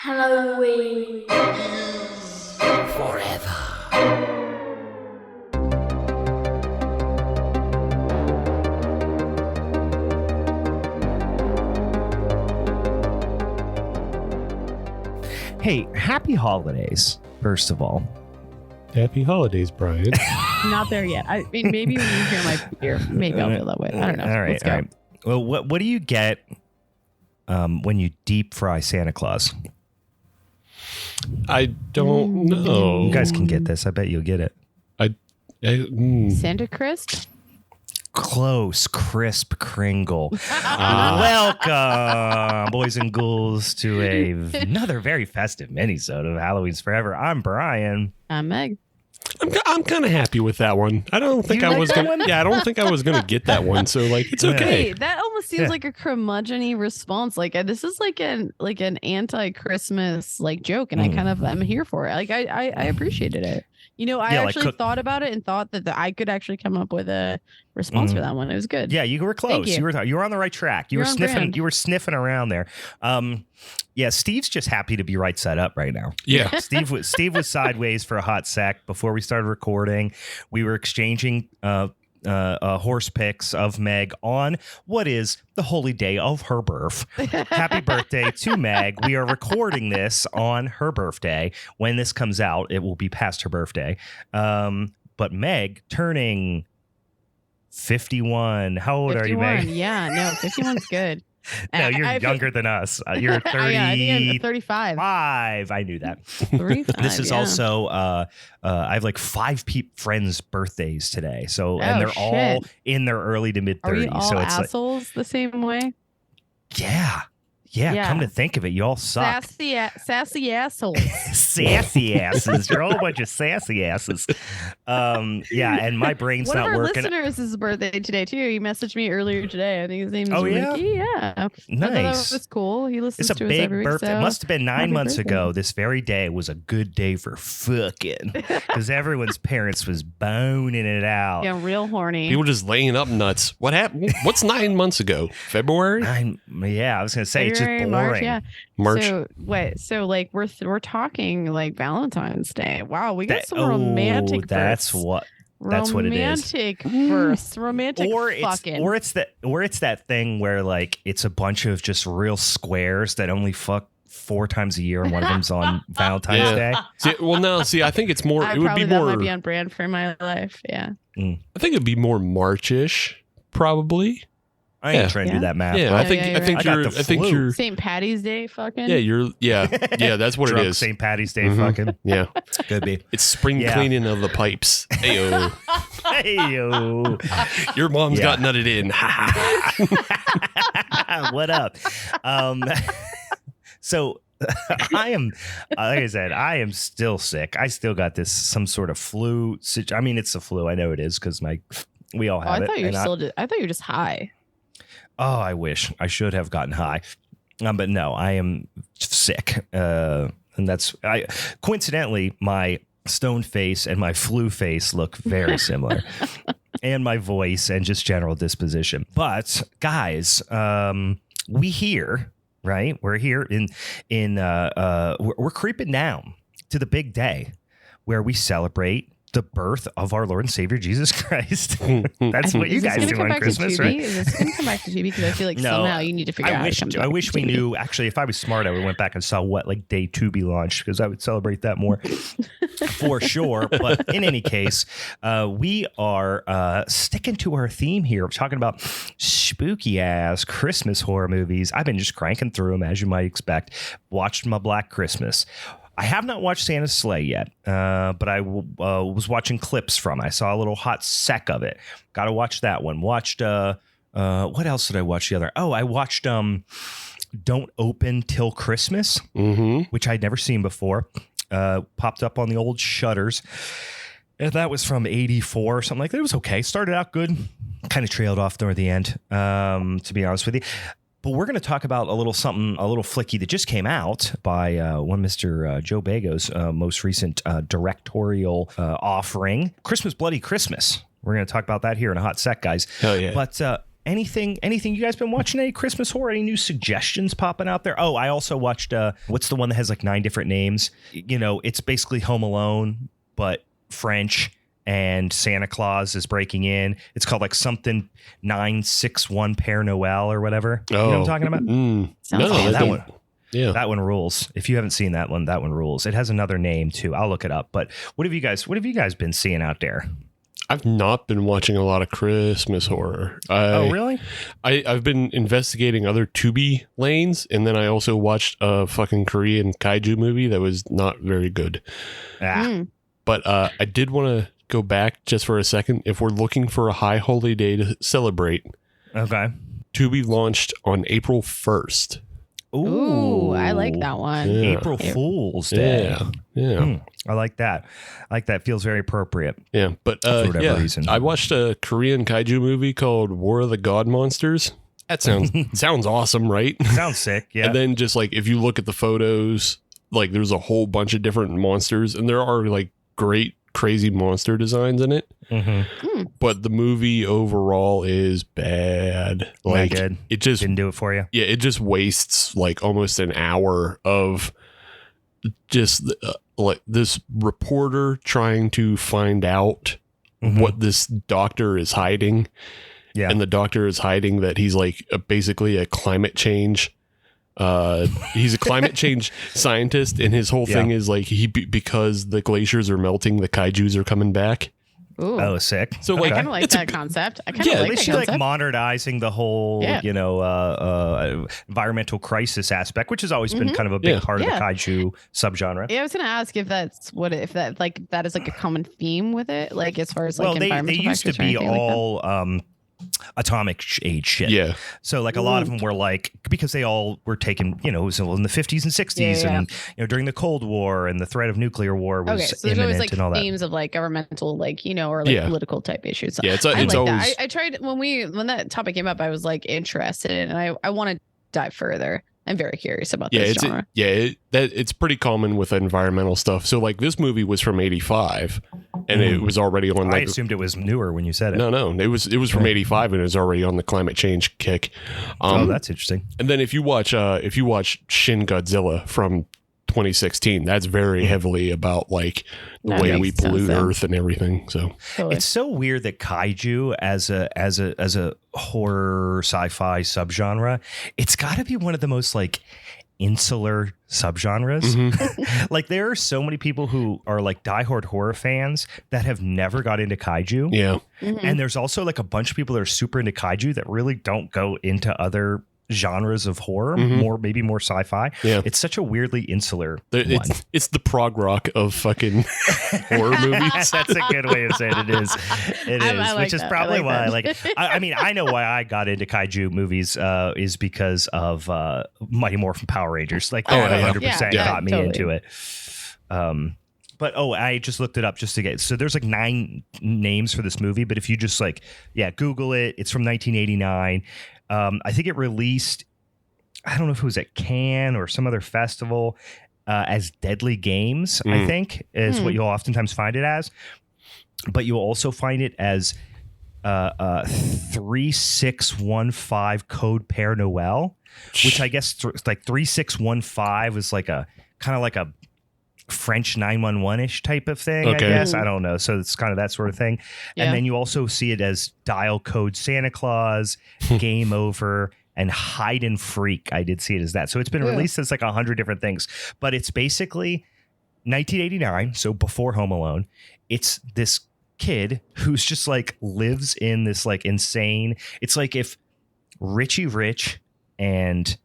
Halloween Forever. Hey, happy holidays, first of all. Happy holidays, Brian. Not there yet. I mean, maybe when you hear my beer, maybe I'll feel that way. I don't know. All right, Let's go. all right. Well, what do you get when you deep fry Santa Claus? I don't know. You guys can get this. I bet you'll get it. Santa Crisp? Close, crisp Kringle. Welcome, boys and ghouls, to another very festive minisode of Halloween's Forever. I'm Brian. I'm Meg. I'm kind of happy with that one. I don't think I was gonna. Yeah, I don't think I was gonna get that one. So like, it's okay. Hey, that almost seems like a curmudgeon-y response. Like this is like an anti-Christmas like joke, and I'm here for it. Like I appreciated it. You know, I actually thought about it and thought that I could actually come up with a response for that one. It was good. Yeah, you were close. You were on the right track. You were sniffing. Brand. You were sniffing around there. Yeah, Steve's just happy to be right side up right now. Yeah, Steve was sideways for a hot sec before we started recording. We were exchanging horse pics of Meg on what is the holy day of her birth. Happy birthday to Meg. We are recording this on her birthday. When this comes out, it will be past her birthday. But Meg turning 51. How old 51, are you, Meg? Yeah, no, 51's good. No, you're younger than us. You're 30. I think I'm 35. I knew that. 35, this is also, I have like 5 friends' birthdays today. So, and they're all in their early to mid 30s. Are you all so it's assholes like, the same way? Yeah, come to think of it, you all suck. Sassy assholes. Sassy asses. You're a whole bunch of sassy asses. Yeah, and my brain's not working. One of our listeners is birthday today, too. He messaged me earlier today. I think his name is Ricky. Yeah. Nice. I thought that was cool. He listens to us every week. Birthday. So it must have been 9 months ago. This very day was a good day for fucking. Because everyone's parents was boning it out. Yeah, real horny. People just laying up nuts. What happened? What's 9 months ago? February? Yeah, I was going to say, it's just boring. March, yeah. March. So like we're talking like Valentine's Day. Wow, we got some romantic. That's what it is. Romantic verse, romantic fucking. Or it's that thing where like it's a bunch of just real squares that only fuck 4 times a year, and one of them's on Valentine's Day. I think it's more. It would be more. That might be on brand for my life. Yeah. I think it'd be more March-ish, probably. I ain't trying to do that math. Yeah, I think you're St. Patty's Day fucking. Yeah, that's what Drunk it is. St. Patty's Day fucking. Yeah. Could be. It's spring cleaning of the pipes. Heyo. Heyo. Your mom's got nutted in. What up? So I am, like I said, I am still sick. I still got some sort of flu. I mean, it's the flu. I know it is because we all have it. I thought you were just high. Oh, I wish I should have gotten high. But no, I am sick. And that's coincidentally, my stone face and my flu face look very similar. And my voice and just general disposition. But guys, we here, right? We're here we're creeping down to the big day where we celebrate the birth of our Lord and Savior Jesus Christ. That's what you guys do on Christmas, right? Is this going to come back to TV? Because I feel like somehow you need to figure out. I wish we knew. Actually, if I was smart, I would went back and saw what like day Tubi launched because I would celebrate that more for sure. But in any case, we are sticking to our theme here of talking about spooky ass Christmas horror movies. I've been just cranking through them as you might expect. Watched my Black Christmas. I have not watched Santa's Sleigh yet, but I was watching clips from it. I saw a little hot sec of it. Got to watch that one. Watched, what else did I watch the other? Oh, I watched Don't Open Till Christmas, which I'd never seen before. Popped up on the old shutters. And that was from 84 or something like that. It was okay. Started out good. Kind of trailed off toward the end, to be honest with you. But we're going to talk about a little flicky that just came out by one Mr. Joe Begos' most recent directorial offering, Christmas Bloody Christmas. We're going to talk about that here in a hot sec, guys. Hell yeah. But anything you guys been watching? Any Christmas horror? Any new suggestions popping out there? Oh, I also watched what's the one that has like 9 different names? It's basically Home Alone but French, and Santa Claus is breaking in. It's called like something 961 Père Noël or whatever. You know what I'm talking about? That one. Yeah, that one rules. If you haven't seen that one rules. It has another name too. I'll look it up. But what have you guys been seeing out there? I've not been watching a lot of Christmas horror. Oh, really? I've been investigating other Tubi lanes, and then I also watched a fucking Korean kaiju movie that was not very good. But I did want to go back just for a second. If we're looking for a high holy day to celebrate, okay, Tubi launched on April 1st. Ooh, I like that one. Yeah. April Fool's Day. Yeah. I like that. Feels very appropriate. Yeah, but for whatever reason. I watched a Korean kaiju movie called War of the God Monsters. That sounds awesome, right? Sounds sick, yeah. And then just like if you look at the photos, like there's a whole bunch of different monsters, and there are like great crazy monster designs in it. But the movie overall is bad. Like good. It just didn't do it for you. Yeah, it just wastes like almost an hour of just like this reporter trying to find out what this doctor is hiding. Yeah. And the doctor is hiding that he's like basically a climate change. He's a climate change scientist, and his whole thing is like because the glaciers are melting, the kaijus are coming back. Ooh. Oh, sick. So like, I kind of like that concept. I kind of like that concept. Like modernizing the whole, environmental crisis aspect, which has always been kind of a big part of the kaiju subgenre. Yeah, I was going to ask if that is like a common theme with it, like as far as like environmental they used to be all atomic age shit. Yeah. So like a lot of them were like, because they all were taken, it was in the 50s and 60s and during the Cold War, and the threat of nuclear war was so there's always like and all that. themes of like governmental, like, or like political type issues. So yeah, it's always that. I tried when that topic came up, I was like interested in it, and I want to dive further. I'm very curious about this genre. It's pretty common with environmental stuff. So like this movie was from 85 and it was already on. I assumed it was newer when you said it. No, it was from 85 and it was already on the climate change kick. That's interesting. And then if you watch Shin Godzilla from 2016, that's very heavily about like the way we pollute Earth and everything. So it's so weird that kaiju as a horror sci-fi subgenre, it's got to be one of the most like insular subgenres. Like there are so many people who are like diehard horror fans that have never got into kaiju. Yeah. And there's also like a bunch of people that are super into kaiju that really don't go into other genres of horror, maybe more sci-fi. Yeah. It's such a weirdly insular one. It's the prog rock of fucking horror movies. That's a good way of saying it is. Which is probably why I like it. I mean, I know why I got into kaiju movies is because of Mighty Morphin Power Rangers. Like that 100% got me into it. But I just looked it up just to get. So there's like 9 names for this movie, but if you just like, Google it. It's from 1989. I think it released, I don't know if it was at Cannes or some other festival, as Deadly Games, I think, is what you'll oftentimes find it as. But you'll also find it as 3615 Code Père Noël, which I guess like 3615 is like a kind of like a French 911-ish type of thing, I guess. I don't know. So it's kind of that sort of thing. Yeah. And then you also see it as Dial Code Santa Claus, Game Over, and Hide and Freak. I did see it as that. So it's been released as like 100 different things. But it's basically 1989, so before Home Alone. It's this kid who's just like lives in this like insane... It's like if Richie Rich and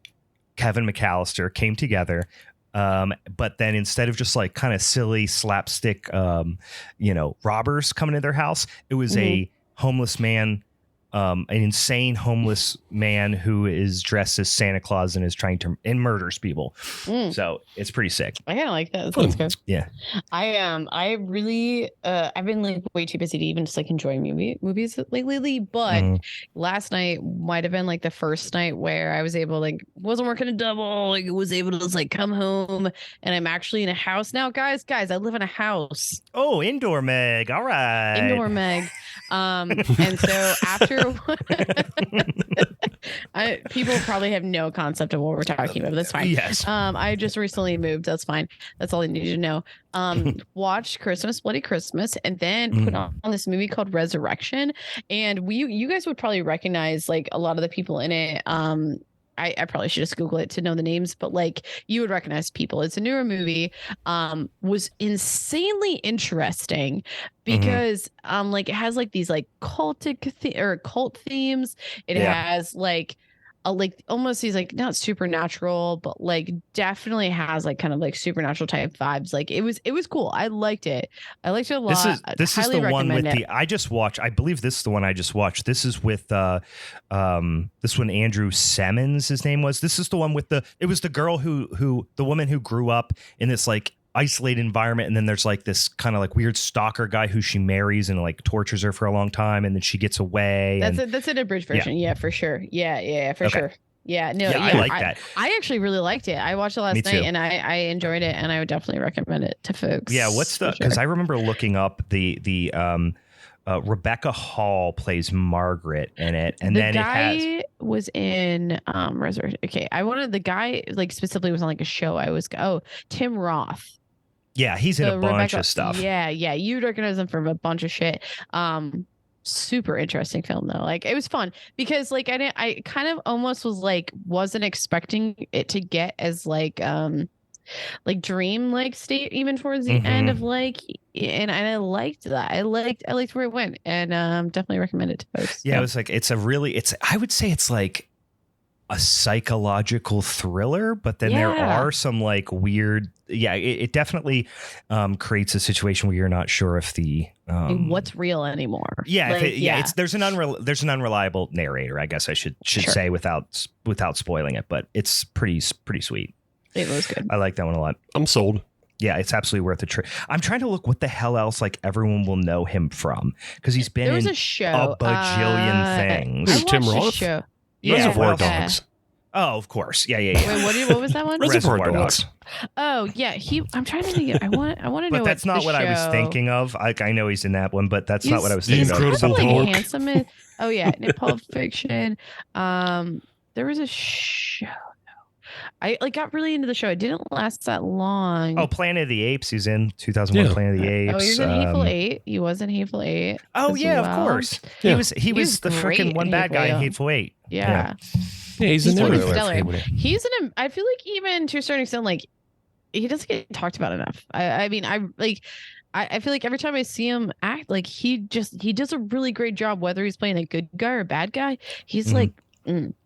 Kevin McAllister came together... but then instead of just like kind of silly slapstick, robbers coming to their house, it was a homeless man, an insane homeless man who is dressed as Santa Claus and is trying to murders people. So it's pretty sick. I kind of like that. That sounds good. Yeah. I really, I've been like way too busy to even just like enjoy movies lately. But last night might have been like the first night where I was able, like, wasn't working a double, like was able to just like come home, and I'm actually in a house now, guys. I live in a house. Oh, indoor Meg. All right. Indoor Meg. And so after people probably have no concept of what we're talking about. That's fine. Yes. I just recently moved. That's fine. That's all I need to know. Watched Christmas, Bloody Christmas, and then put on this movie called Resurrection. And you guys would probably recognize like a lot of the people in it. I probably should just Google it to know the names, but like you would recognize people. It's a newer movie. Was insanely interesting because like it has like these like cult themes. It has like almost these like not supernatural, but like definitely has like kind of like supernatural type vibes. Like it was cool. I liked it. I liked it a lot. This is the one with I just watched. I believe this is the one I just watched. This is with this one Andrew Simmons, his name was. This is the one with it was the girl who the woman who grew up in this like isolated environment, and then there's like this kind of like weird stalker guy who she marries and like tortures her for a long time, and then she gets away. That's an abridged version. Yeah, for sure. Yeah, for sure. Yeah, no, I like that. I actually really liked it. I watched it last night and I enjoyed it, and I would definitely recommend it to folks. Yeah, because I remember looking up the Rebecca Hall plays Margaret in it, and then it was in Resurrection. Okay, the guy like specifically was on like a show. Tim Roth. Yeah, he's in a bunch of stuff. Yeah, you'd recognize him from a bunch of shit. Super interesting film though. Like it was fun because like I kind of almost was like wasn't expecting it to get as like dream like state even towards the end of like, and I liked that. I liked where it went, and definitely recommend it to folks. Yeah, it was like I would say it's like a psychological thriller, but then there are some like weird. Yeah, it definitely creates a situation where you're not sure if the what's real anymore. Yeah, like, there's an unreliable narrator, I guess I should say without spoiling it, but it's pretty sweet. It was good. I like that one a lot. I'm sold. Yeah, it's absolutely worth a trip. I'm trying to look what the hell else like everyone will know him from, because he's been in a show, a bajillion things. Tim Roth? Show. Yeah, Reservoir Dogs. Oh, of course. Yeah. Wait, what was that one? Reservoir Dogs. Oh, yeah. I'm trying to think. I want to know. But that's not what I was thinking of. Like, I know he's in that one, but that's not what I was thinking of. Incredible Hulk. Handsome. Oh yeah, in Pulp Fiction. There was a show. I got really into the show. It didn't last that long. Oh, Planet of the Apes. He's in 2001 Planet of the Apes. Oh, he was in Hateful Eight. He was in Hateful Eight. Oh yeah, of course. Yeah. He was the freaking one bad guy in Hateful Eight. Yeah. Yeah, he's in stellar. He's in I feel like even to a certain extent, like he doesn't get talked about enough. I feel like every time I see him act, like he does a really great job, whether he's playing a good guy or a bad guy. He's like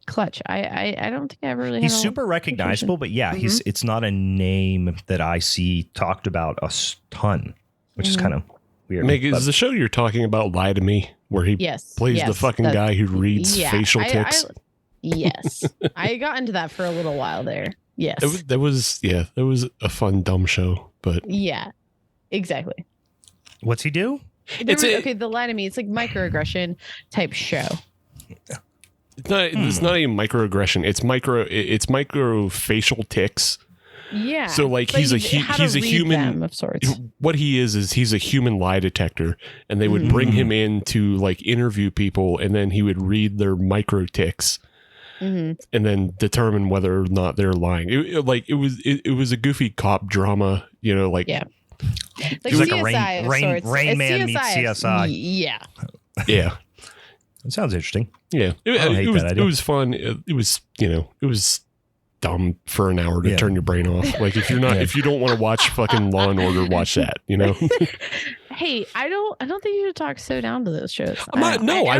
clutch. I don't think I ever really. He's super recognizable, but yeah, it's not a name that I see talked about a ton, which is kind of weird. Meg, is the show you're talking about Lie to Me, where he plays the fucking guy who reads facial tics? Yes, I got into that for a little while there. Yes, that was a fun dumb show, but yeah, exactly. What's he do? The Lie to Me. It's like microaggression type show. It's not a microaggression. It's micro facial tics. Yeah. So like he's a human of sorts. What he is he's a human lie detector, and they would bring him in to like interview people, and then he would read their micro tics. And then determine whether or not they're lying. It was a goofy cop drama, like like CSI like a Rain Man meets CSI. Yeah. Yeah. It sounds interesting. Yeah. It was fun. It was dumb for an hour to turn your brain off. Like if you don't want to watch fucking Law and Order, watch that, Hey, I don't think you should talk so down to those shows. I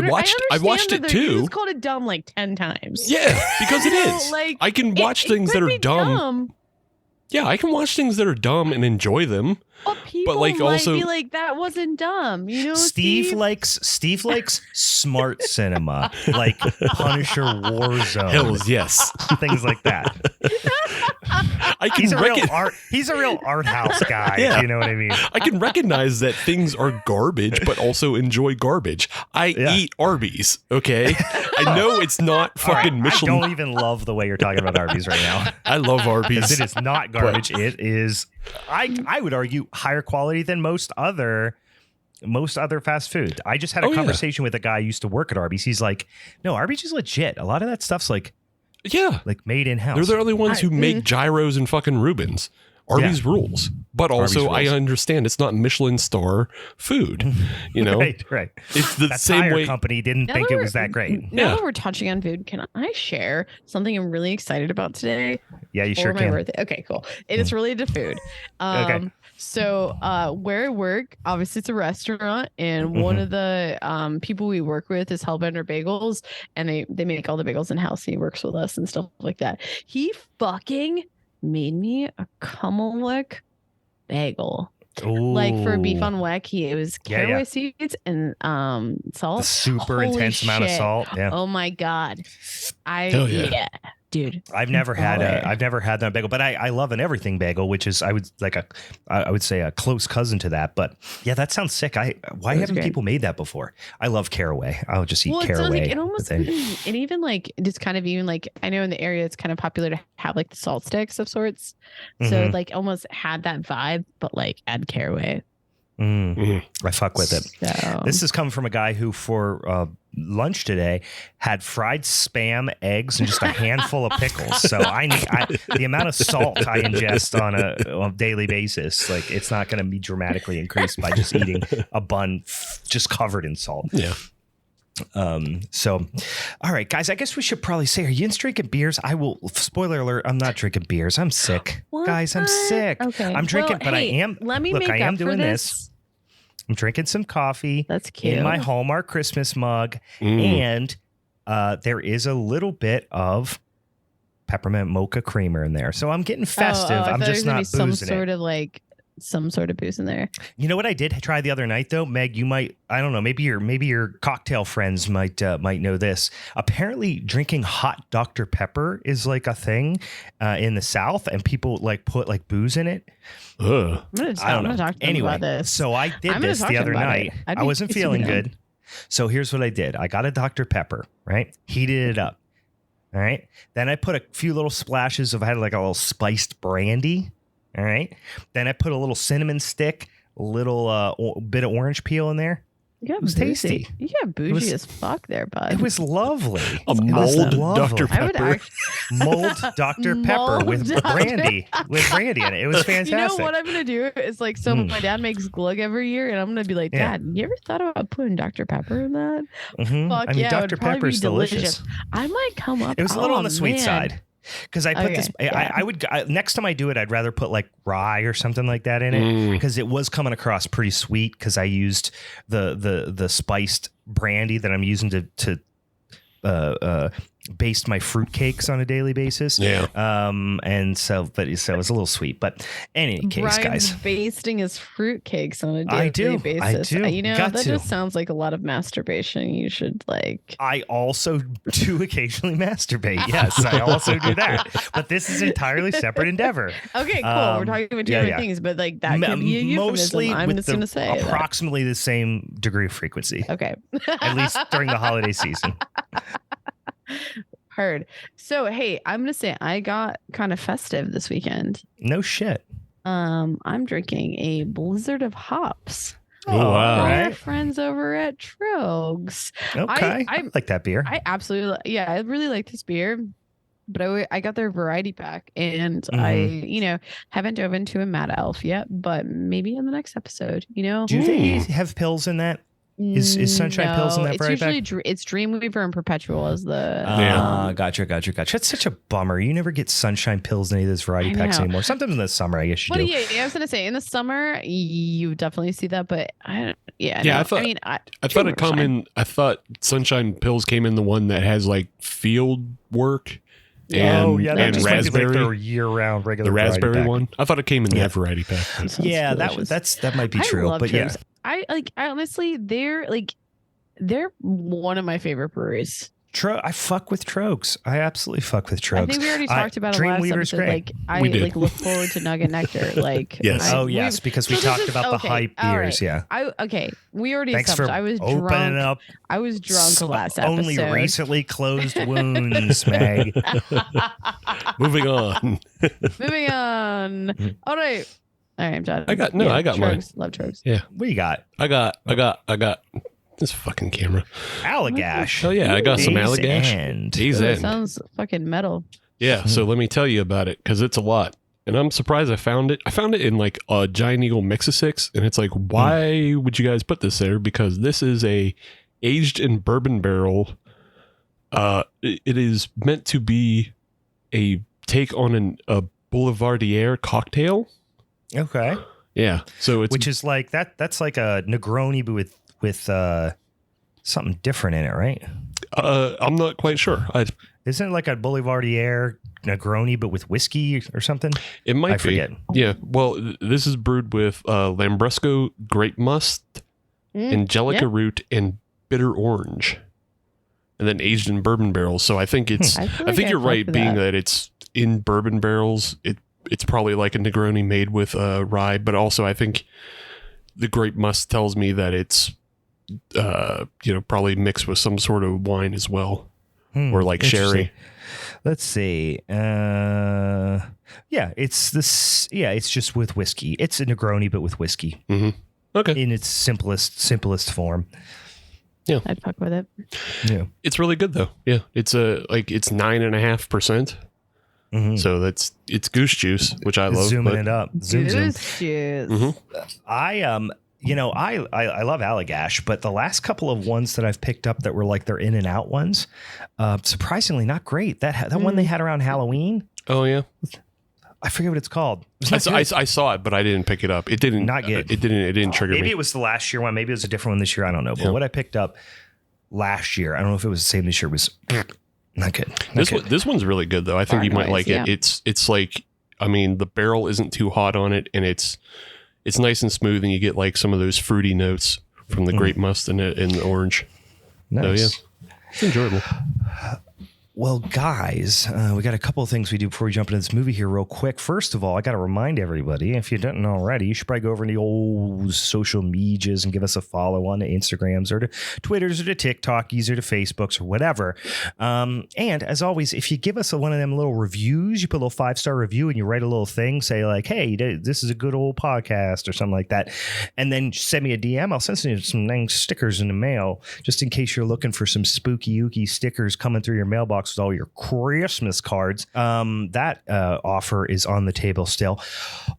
watched it too. You just called it dumb like 10 times. Yeah, because it is. Like, I can watch things that are dumb. Yeah, I can watch things that are dumb and enjoy them. But like also be like, that wasn't dumb, Steve likes smart cinema, like Punisher Warzone. Hills, yes. Things like that. He's a real art house guy. Yeah. You know what I mean? I can recognize that things are garbage, but also enjoy garbage. I eat Arby's, okay? I know it's not fucking right, Michelin. I don't even love the way you're talking about Arby's right now. I love Arby's. It is not garbage. It is, I would argue, higher quality than most other fast food. I just had a conversation with a guy who used to work at Arby's. He's like, no, Arby's is legit. A lot of that stuff's like made in house. They're the only ones who make gyros and fucking Reubens. Arby's rules. But also, I understand it's not Michelin star food. You know? Right. It's the that same tire way. company didn't think it was that great. Now that we're touching on food, can I share something I'm really excited about today? Yeah, you for sure my can. birthday. Okay, cool. It is related to food. Okay. So where I work, obviously it's a restaurant, and one of the people we work with is Hellbender Bagels, and they make all the bagels in house. He works with us and stuff like that. He fucking made me a Kummelwick bagel. Ooh. Like for beef on weck, it was caraway seeds and salt. The super intense amount of salt. Yeah. Oh my god. Dude. I've never had that bagel, but I love an everything bagel, which is I would say a close cousin to that. But yeah, that sounds sick. Why haven't people made that before? I love caraway. I'll just eat caraway. It almost and even like it's kind of even like I know in the area it's kind of popular to have like the salt sticks of sorts. So like almost had that vibe, but like add caraway. I fuck with it. So. This has come from a guy who for lunch today had fried spam, eggs, and just a handful of pickles. So the amount of salt I ingest on a daily basis, like it's not going to be dramatically increased by just eating a bun just covered in salt. Yeah. So, all right, guys, I guess we should probably say, are you drinking beers? Spoiler alert, I'm not drinking beers. I'm sick. What? Guys, I'm sick. Okay. I'm drinking, but I am. Let me look, make I am up doing for this. I'm drinking some coffee. That's cute. In my Hallmark Christmas mug. And there is a little bit of peppermint mocha creamer in there. So I'm getting festive. I'm just not boozing some sort of booze in there. You know what I did try the other night though, Meg? You might, I don't know, maybe your cocktail friends might know this. Apparently, drinking hot Dr. Pepper is like a thing in the South, and people like put like booze in it. I'm gonna talk to them about this. So I did this the other night. I wasn't feeling good. So here's what I did. I got a Dr. Pepper, right? Heated it up. All right. Then I put a few little splashes of, I had like a little spiced brandy. All right. Then I put a little cinnamon stick, a little bit of orange peel in there. It was tasty. You got bougie as fuck there, bud. It was lovely. Mulled Dr. Pepper. Mulled Dr. Pepper with brandy. With brandy in it. It was fantastic. You know what I'm going to do is like, so my dad makes glug every year, and I'm going to be like, Dad, you ever thought about putting Dr. Pepper in that? Fuck Dr. Pepper is delicious. I might come up. It was a little on the sweet side. Because I put this, I would next time I do it, I'd rather put like rye or something like that in it, because it was coming across pretty sweet. Because I used the spiced brandy that I'm using to baste my fruitcakes on a daily basis. Yeah. And so it was a little sweet, but in any case, guys, basting his fruitcakes on a daily basis. I do. You know, that just sounds like a lot of masturbation. You should like. I also do occasionally masturbate. Yes, I also do that. But this is an entirely separate endeavor. Okay, cool. We're talking about two different things, but like that could be a euphemism. Mostly I'm just going to say approximately the same degree of frequency. Okay. At least during the holiday season. Heard. So hey, I'm gonna say I got kind of festive this weekend. No shit. I'm drinking a Blizzard of Hops. Oh wow! Our friends over at Trogs. Okay, I like that beer. I absolutely, I really like this beer. But I got their variety pack, and I haven't dove into a Mad Elf yet, but maybe in the next episode. Do they have pills in that? Is Sunshine Pills in that variety pack? It's usually it's Dreamweaver and Perpetual as the. Gotcha. That's such a bummer. You never get Sunshine Pills in any of those variety packs anymore. Sometimes in the summer, I guess you do. Yeah, I was gonna say in the summer you definitely see that, but I thought Sunshine Pills came in the one that has like field work. And raspberry, like their year-round regular. The raspberry pack. one. I thought it came in that variety pack. Yeah, that might be true. But I honestly, they're one of my favorite breweries. I fuck with Trogs. I absolutely fuck with Trogs. I think we already talked about it last Dreamweaver's episode. great. Like I like look forward to Nugget Nectar. Like Yes. Yes, because we talked about the hype beers. Right. Yeah. We already Thanks established for I was opening drunk. up. I was drunk last episode. Only recently closed wounds, Meg. Moving on. Moving on. All right. I'm done. I got mine. Love Trogs. Yeah. What do you got? I got this fucking camera. Allagash. Oh yeah, I got some Days Allagash. End. Days Ooh, it End. sounds fucking metal. Yeah, so let me tell you about it because it's a lot. And I'm surprised I found it. I found it in like a Giant Eagle Mix-a-Six. And it's like, why would you guys put this there? Because this is a aged in bourbon barrel. It is meant to be a take on a Boulevardier cocktail. Okay. Yeah. So it's Which is like that's like a Negroni but with something different in it, right? I'm not quite sure. Isn't it like a Boulevardier Negroni but with whiskey or something? It might I be. forget. Yeah. Well, this is brewed with Lambrusco grape must, Angelica root, and bitter orange, and then aged in bourbon barrels. So I think it's. I think you're right, being that it's in bourbon barrels. It's probably like a Negroni made with rye, but also I think the grape must tells me that it's probably mixed with some sort of wine as well, or like sherry. Let's see. Yeah, it's this. Yeah, it's just with whiskey. It's a Negroni but with whiskey. Mm-hmm. Okay. In its simplest form. Yeah, I'd fuck with it. Yeah, it's really good though. Yeah, it's it's 9.5%. Mm-hmm. So it's goose juice, which I love. Zooming it up. Zoom. Goose juice. Mm-hmm. I love Allagash, but the last couple of ones that I've picked up that were like their in and out ones, surprisingly not great. That one they had around Halloween. Oh yeah, I forget what it's called. I saw it, but I didn't pick it up. It didn't. Not good. It didn't trigger me. Maybe it was the last year one. Maybe it was a different one this year. I don't know. But what I picked up last year, I don't know if it was the same this year. Was not good. This one's really good though. I think you might like it. It's like, I mean, the barrel isn't too hot on it, and it's nice and smooth, and you get like some of those fruity notes from the grape must and the orange. Nice. So yeah, it's enjoyable. Well, guys, we got a couple of things we do before we jump into this movie here real quick. First of all, I got to remind everybody, if you didn't already, you should probably go over to the old social medias and give us a follow on the Instagrams or the Twitters or the TikTokies or the Facebooks or whatever. And as always, if you give us one of them little reviews, you put a little 5-star review and you write a little thing, say like, hey, this is a good old podcast or something like that. And then send me a DM. I'll send you some nice stickers in the mail just in case you're looking for some spooky ooky stickers coming through your mailbox with all your Christmas cards. That offer is on the table still.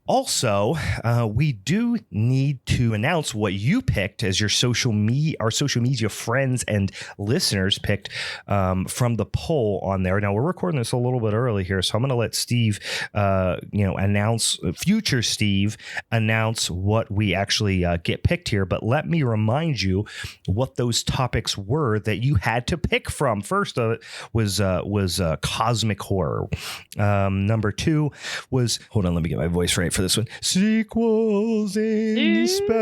Also, we do need to announce what you picked as your our social media friends and listeners picked from the poll on there. Now we're recording this a little bit early here, so I'm going to let Steve, future Steve, announce what we actually get picked here. But let me remind you what those topics were that you had to pick from. First of it was cosmic horror. Number 2 was, hold on, let me get my voice right for this one, sequels in space.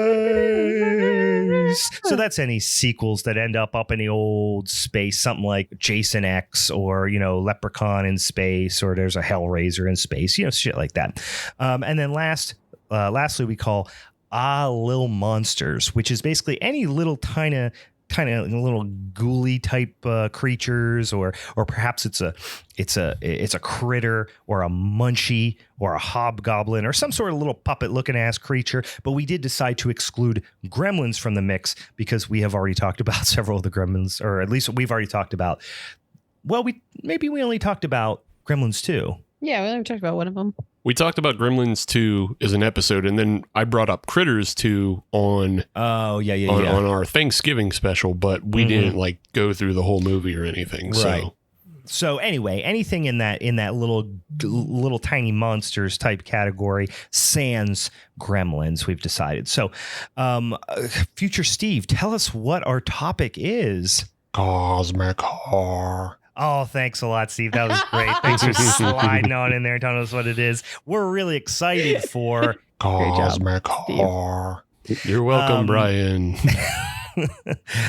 So that's any sequels that end up in the old space, something like Jason X or, Leprechaun in space, or there's a Hellraiser in space, shit like that. And then lastly, we call Lil Monsters, which is basically any little kind of little ghouly type creatures, or perhaps it's a critter or a munchie or a hobgoblin or some sort of little puppet looking ass creature. But we did decide to exclude gremlins from the mix because we have already talked about several of the gremlins, or at least we've already talked about. Well, we only talked about Gremlins 2. Yeah, we only talked about one of them. We talked about Gremlins 2 as an episode, and then I brought up Critters 2 on our Thanksgiving special, but we didn't go through the whole movie or anything. Right. So anyway, anything in that little tiny monsters type category, sans Gremlins, we've decided. So, future Steve, tell us what our topic is. Cosmic horror. Oh, thanks a lot, Steve. That was great. Thanks for sliding on in there and telling us what it is. We're really excited for Cosmic horror. You're welcome, Brian.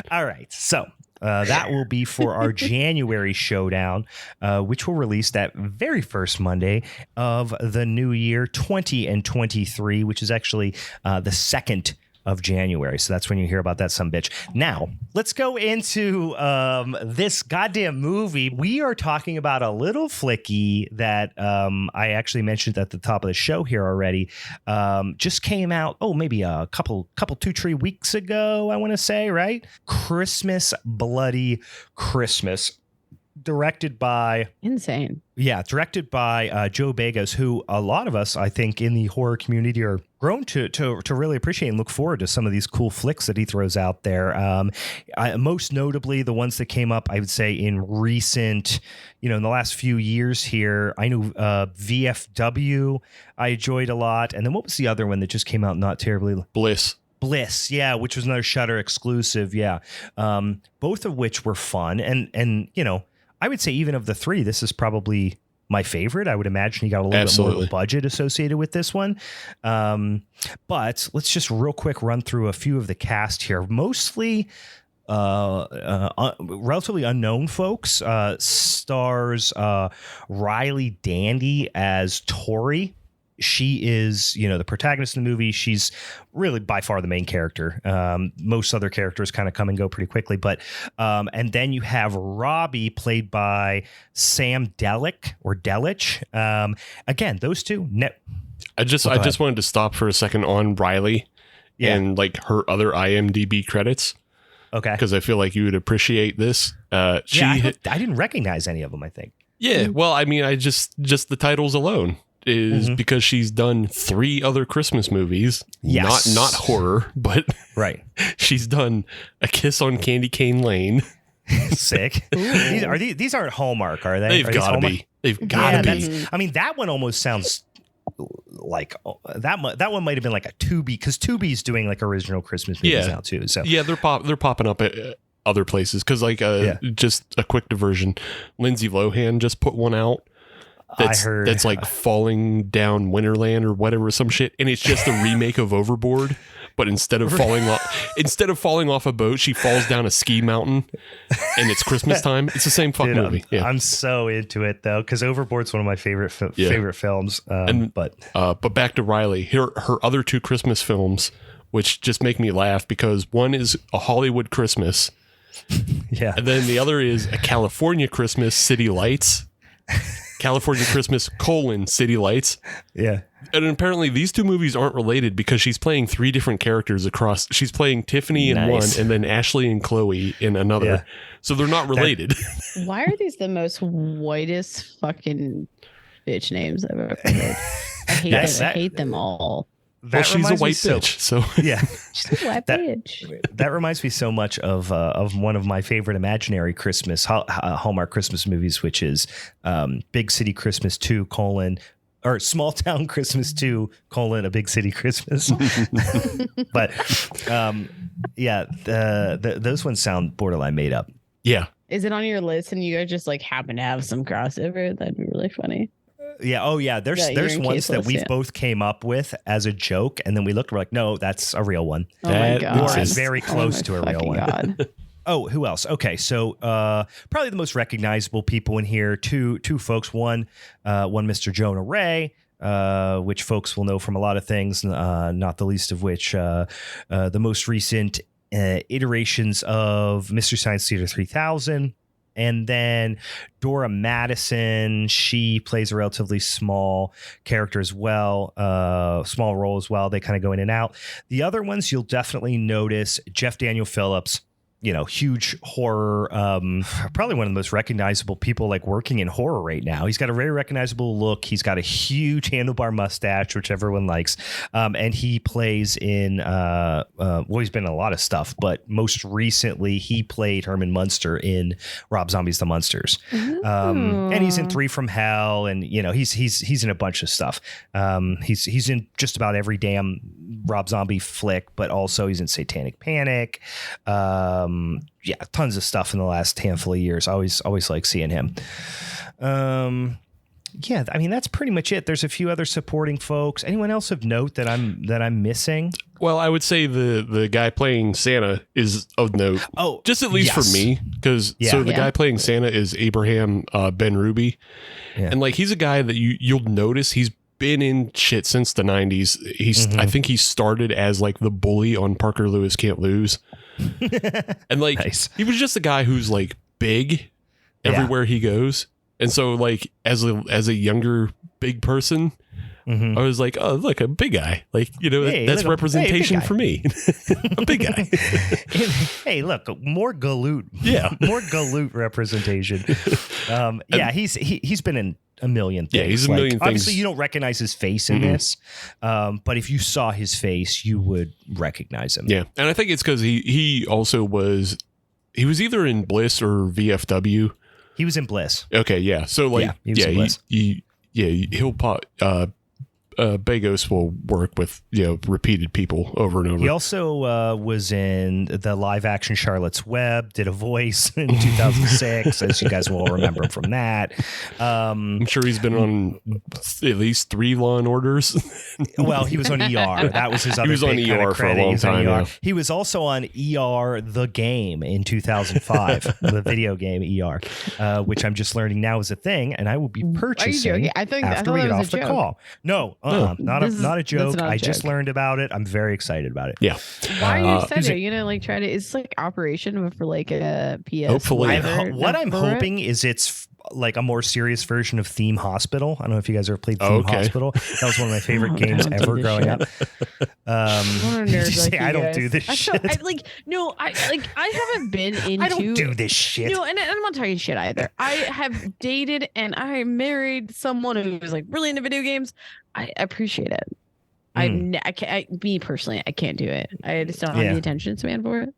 All right. So That will be for our January Showdown, which will release that very first Monday of the new year, 2023, which is actually the 2nd of January. So that's when you hear about that sumbitch. Now, let's go into this goddamn movie. We are talking about a little flicky that I actually mentioned at the top of the show here already. Just came out, maybe a couple 2-3 weeks ago, I want to say, right? Christmas, Bloody Christmas. Directed by directed by Joe Begos, who a lot of us, I think, in the horror community are grown to really appreciate and look forward to some of these cool flicks that he throws out there. Most notably, the ones that came up, I would say, in recent, in the last few years here. I know VFW I enjoyed a lot. And then what was the other one that just came out not terribly? Bliss, yeah, which was another Shudder exclusive, yeah. Both of which were fun. And I would say even of the three, this is probably my favorite. I would imagine he got a little bit more of a budget associated with this one. But let's just real quick run through a few of the cast here. Mostly relatively unknown folks. Stars Riley Dandy as Tori. She is, the protagonist in the movie. She's really by far the main character. Most other characters kind of come and go pretty quickly. But and then you have Robbie, played by Sam Delich. Again, those two. I just wanted to stop for a second on Riley and like her other IMDb credits. Okay. Because I feel like you would appreciate this. I didn't recognize any of them, I think. Yeah. Well, I mean, I just the titles alone is because she's done 3 other Christmas movies. Yes. Not horror, but right. She's done A Kiss on Candy Cane Lane. Sick. These aren't Hallmark, are they? They've got to be. They've got to be. I mean, that one almost sounds like that one might have been like a Tubi, because Tubi's doing like original Christmas movies now too. So yeah, they're popping up at other places because just a quick diversion. Lindsay Lohan just put one out. That's like Falling Down Winterland or whatever, some shit, and it's just a remake of Overboard, but instead of falling off a boat, she falls down a ski mountain, and it's Christmas time. It's the same fucking movie. I'm so into it though, because Overboard's one of my favorite films. But back to Riley, her other 2 Christmas films, which just make me laugh because one is A Hollywood Christmas, and then the other is A California Christmas, City Lights. California Christmas, City Lights. Yeah. And apparently these 2 movies aren't related because she's playing 3 different characters across. She's playing Tiffany in one and then Ashley and Chloe in another. Yeah. So they're not related. Why are these the most whitest fucking bitch names I've ever heard? I hate them all. She's a white bitch. So yeah, she's a white bitch. That reminds me so much of one of my favorite imaginary Christmas Hallmark Christmas movies, which is Big City Christmas 2 : or Small Town Christmas 2 : A Big City Christmas. But those ones sound borderline made up. Yeah. Is it on your list and you guys just like happen to have some crossover? That'd be really funny. Yeah. Oh, yeah. There's ones that we've both came up with as a joke, and then we looked. We're like, no, that's a real one. Oh my God. Or is very close to a real one. God. Oh, who else? Okay, so probably the most recognizable people in here. Two folks. One, Mr. Jonah Ray, which folks will know from a lot of things. Not the least of which the most recent iterations of Mystery Science Theater 3000. And then Dora Madison, she plays a relatively small character as well, small role as well. They kind of go in and out. The other ones you'll definitely notice, Jeff Daniel Phillips, huge horror, probably one of the most recognizable people like working in horror right now. He's got a very recognizable look. He's got a huge handlebar mustache, which everyone likes. And he plays in, he's been in a lot of stuff, but most recently he played Herman Munster in Rob Zombie's The Munsters. And he's in 3 from Hell, and he's in a bunch of stuff. He's in just about every damn Rob Zombie flick, but also he's in Satanic Panic. Tons of stuff in the last handful of years. I always like seeing him. Yeah, I mean, that's pretty much it. There's a few other supporting folks. Anyone else of note that I'm missing? Well, I would say the guy playing Santa is of note. Oh, just at least for me, because the guy playing Santa is Abraham Ben Ruby, and like he's a guy that you'll notice he's been in shit since the 90s. I think he started as like the bully on Parker Lewis Can't Lose, and like he was just a guy who's like big everywhere he goes. And so, like, as a younger big person, I was like, oh, look, a big guy. Like, that's representation for me. A big guy. Hey, look, more galoot. Yeah. More galoot representation. He's been in a million things. Yeah, he's a million things. Obviously, you don't recognize his face in this. But if you saw his face, you would recognize him. Yeah. And I think it's because he also was either in Bliss or VFW. He was in Bliss. Okay, yeah. So like, he'll pop. Begos will work with repeated people over and over. He also was in the live action Charlotte's Web. Did a voice in 2006, as you guys will remember from that. I'm sure he's been on at least 3 Law and Orders. Well, he was on ER. That was his other. He was on ER for a long time. Yeah. He was also on ER the game in 2005, the video game ER, which I'm just learning now is a thing, and I will be purchasing. Are you joking? After we get off the call. No. Not a joke. I just learned about it. I'm very excited about it. Yeah. Why are you excited? Are you gonna like try to? It's like Operation for like a PS. Hopefully, what I'm hoping is it's like a more serious version of Theme Hospital. I don't know if you guys ever played Theme Hospital. That was one of my favorite games ever growing up. I don't do this shit. I haven't been into. I don't do this shit. No, and I'm not talking shit either. I have dated and I married someone who's like really into video games. I appreciate it. I can't. Me personally, I can't do it. I just don't have the attention span for it.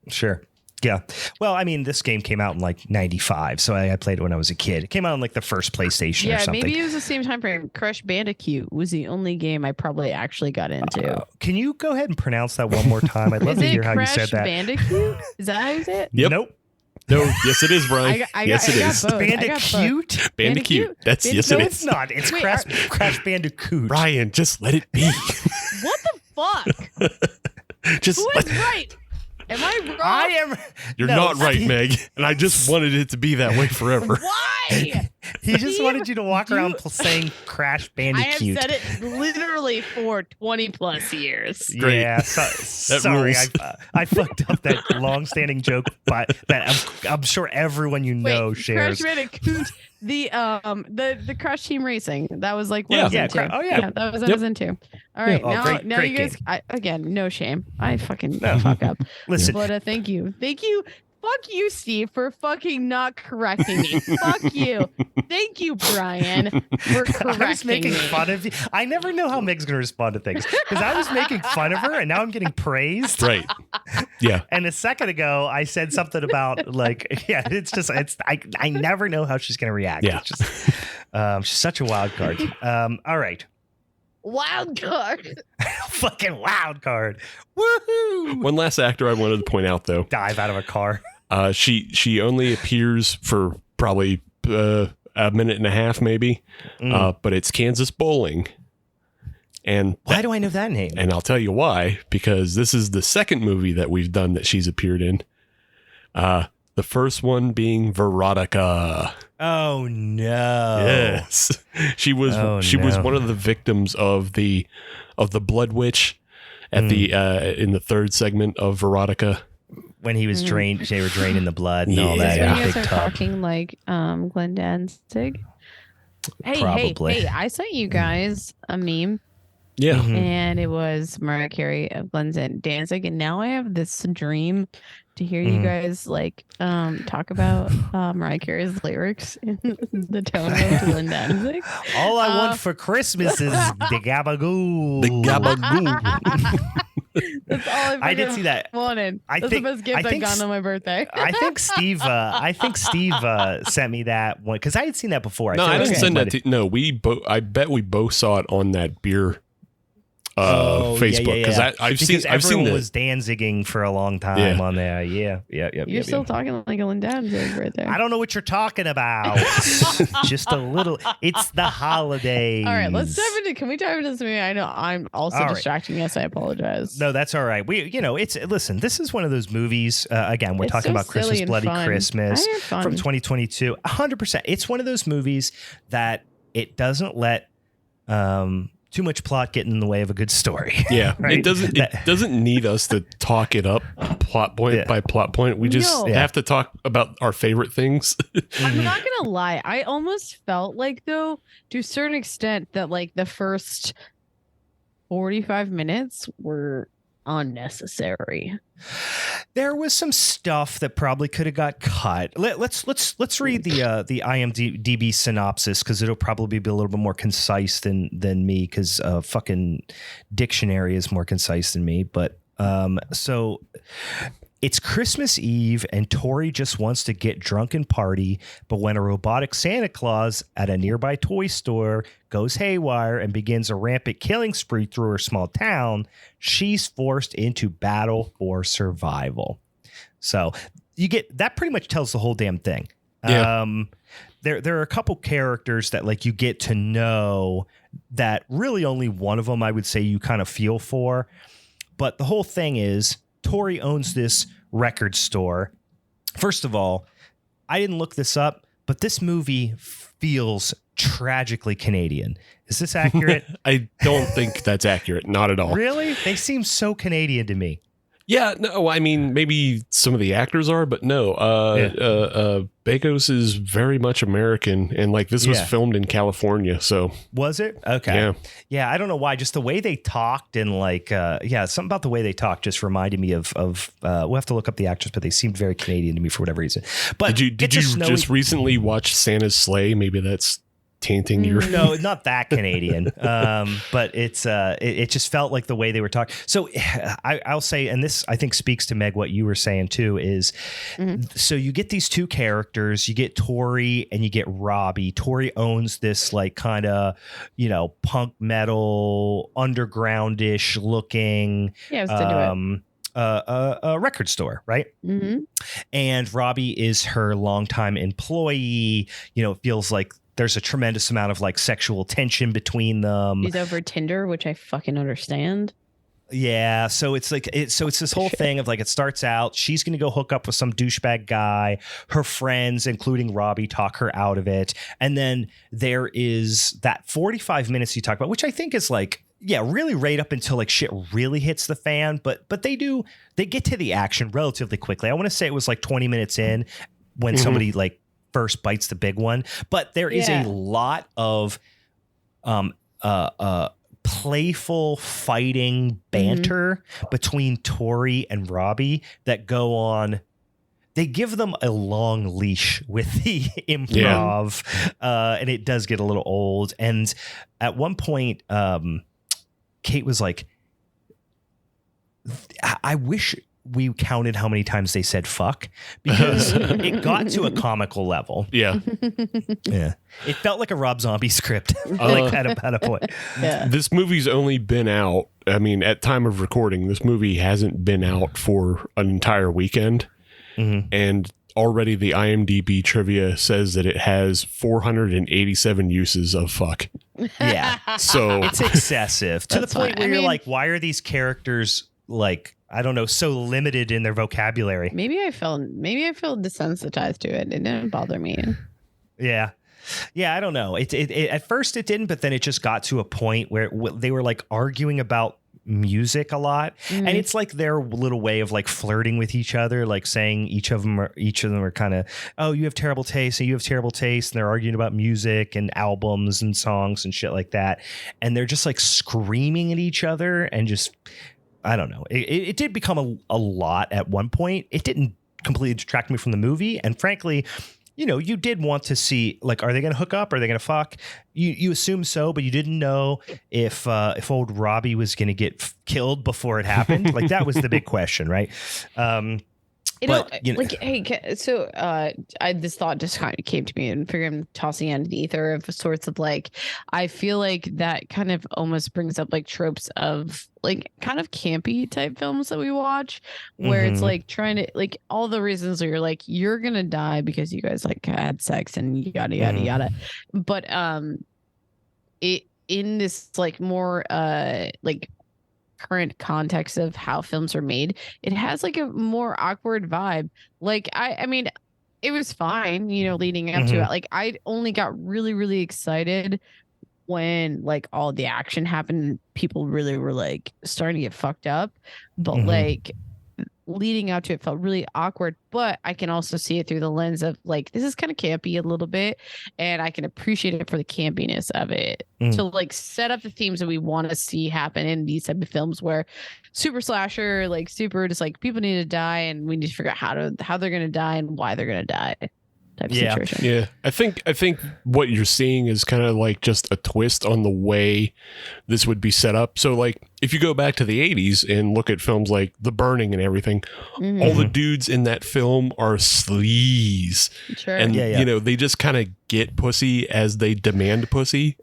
Sure. Yeah. Well, I mean, this game came out in like 95, so I played it when I was a kid. It came out on like the first PlayStation or something. Yeah, maybe it was the same time frame. Crash Bandicoot was the only game I probably actually got into. Can you go ahead and pronounce that one more time? I'd love to hear how you said that. Bandicoot? Is that how you say it? Yep. Nope. No, yes, it is, Brian. Yes, it is. Bandicoot? Bandicoot. Yes, it is. No, it's not. It's Crash Bandicoot. Brian, just let it be. What the fuck? Just Who is right? Am I wrong? I am. You're not right, Meg. And I just wanted it to be that way forever. Why? He just wanted you to walk around saying Crash Bandicoot. I have said it literally for 20 plus years. Great. Yeah, sorry. I fucked up that long-standing joke, but that I'm sure everyone shares. Crash Bandicoot, the Crash Team Racing. That was like what I was into. That was what I was into. All right, now you guys. Again, no shame. I fucking fuck up. Listen, but thank you. Fuck you, Steve, for fucking not correcting me. Fuck you. Thank you, Brian, for correcting me. I was making fun of you. I never know how Meg's going to respond to things because I was making fun of her and now I'm getting praised. Right. Yeah. And a second ago, I said something about I never know how she's going to react. Yeah. It's just, she's such a wild card. All right. Wild card. Fucking wild card. Woohoo. One last actor I wanted to point out, though. Dive out of a car. She only appears for probably a minute and a half, maybe. But it's Kansas Bowling. And why do I know that name? And I'll tell you why. Because this is the second movie that we've done that she's appeared in. The first one being Veronica. Oh no! Yes, she was. Was one of the victims of the Blood Witch at the in the third segment of Veronica. When he was drained, they were draining the blood and all that. Yeah. You guys are talking like Glenn Danzig. Hey! I sent you guys a meme. Yeah, and it was Mariah Carey of Glenn Danzig, and now I have this dream to hear you guys like talk about Mariah Carey's lyrics in the tone of Glenn Danzig. All I want for Christmas is the gabagoo. The gabagoo. That's all I did see that. Wanted. That's the best gift I got on my birthday. I think Steve sent me that one because I had seen that before. I didn't send that to. No, I bet we both saw it on that beer Facebook because I've seen everyone was Danziging for a long time on there. Yeah. You're still talking like a Danzig right there. I don't know what you're talking about. Just a little. It's the holidays. All right, let's dive into. Can we dive into this movie? I know I'm also distracting. Yes, I apologize. No, that's all right. Listen. This is one of those movies. Again, we're talking about Christmas, Bloody Christmas from 2022. 100%. It's one of those movies that it doesn't let too much plot get in the way of a good story. Yeah, right? It doesn't need us to talk it up plot point by plot point. We just have to talk about our favorite things. I'm not gonna lie. I almost felt like, though, to a certain extent, that like the first 45 minutes were unnecessary. There was some stuff that probably could have got cut. Let's read the IMDb synopsis because it'll probably be a little bit more concise than me because fucking dictionary is more concise than me. But so it's Christmas Eve and Tori just wants to get drunk and party. But when a robotic Santa Claus at a nearby toy store goes haywire and begins a rampant killing spree through her small town, she's forced into battle for survival. So you get that pretty much tells the whole damn thing. Yeah. There are a couple characters that like you get to know that really only one of them I would say you kind of feel for. But the whole thing is Tori owns this record store. First of all, I didn't look this up, but this movie feels tragically Canadian. Is this accurate? I don't think that's accurate. Not at all. Really? They seem so Canadian to me. Yeah, no, I mean, maybe some of the actors are, but no. Begos is very much American, and like this was filmed in California, so. Was it? Okay. Yeah, I don't know why. Just the way they talked and like, something about the way they talked just reminded me of we'll have to look up the actors, but they seemed very Canadian to me for whatever reason. But did you just recently watch Santa's Sleigh? Maybe that's tainting your no, not that Canadian, but it just felt like the way they were talking. So I'll say, and this I think speaks to Meg what you were saying too is so you get these two characters, you get Tori and you get Robbie. Tori owns this like kind of punk metal undergroundish looking a record store, right? And Robbie is her longtime employee. It feels like there's a tremendous amount of like sexual tension between them. He's over Tinder, which I fucking understand. Yeah, so it's like it's this whole thing of like it starts out she's going to go hook up with some douchebag guy. Her friends, including Robbie, talk her out of it, and then there is that 45 minutes you talk about, which I think is like really right up until like shit really hits the fan. But they get to the action relatively quickly. I want to say it was like 20 minutes in when somebody like first bites the big one, but there is a lot of playful fighting banter between Tori and Robbie that go on. They give them a long leash with the improv, and it does get a little old. And at one point, Kate was like, I wish we counted how many times they said fuck because it got to a comical level. Yeah. It felt like a Rob Zombie script like at a point. This movie's only been out. I mean, at time of recording, this movie hasn't been out for an entire weekend. And already the IMDb trivia says that it has 487 uses of fuck. Yeah. So it's excessive to the point where you're like, why are these characters like, I don't know, so limited in their vocabulary? Maybe I felt desensitized to it. It didn't bother me. Yeah, I don't know. It at first it didn't, but then it just got to a point where they were like arguing about music a lot, and it's like their little way of like flirting with each other, like saying each of them are kind of, oh, you have terrible taste, and you have terrible taste, and they're arguing about music and albums and songs and shit like that, and they're just like screaming at each other and just. I don't know. It did become a lot at one point. It didn't completely detract me from the movie. And frankly, you did want to see, like, are they going to hook up? Are they going to fuck? You assume so, but you didn't know if old Robbie was going to get killed before it happened. Like, that was the big question, right? This thought just kind of came to me, and figured I'm tossing it into the ether of sorts of like, I feel like that kind of almost brings up like tropes of like kind of campy type films that we watch, where it's like trying to like all the reasons where you're like, you're gonna die because you guys like had sex and yada yada yada, but it in this like more like current context of how films are made, it has like a more awkward vibe. Like I mean, it was fine, you know, leading up to it. Like I only got really, really excited when like all the action happened. People really were like starting to get fucked up, but like leading up to it felt really awkward. But I can also see it through the lens of like, this is kind of campy a little bit, and I can appreciate it for the campiness of it to like set up the themes that we want to see happen in these type of films, where super slasher, like super just like people need to die and we need to figure out how they're gonna die and why they're gonna die type of situation. Yeah. I think what you're seeing is kind of like just a twist on the way this would be set up. So like if you go back to the 80s and look at films like The Burning and everything, all the dudes in that film are sleaze. Sure. And you know, they just kind of get pussy as they demand pussy.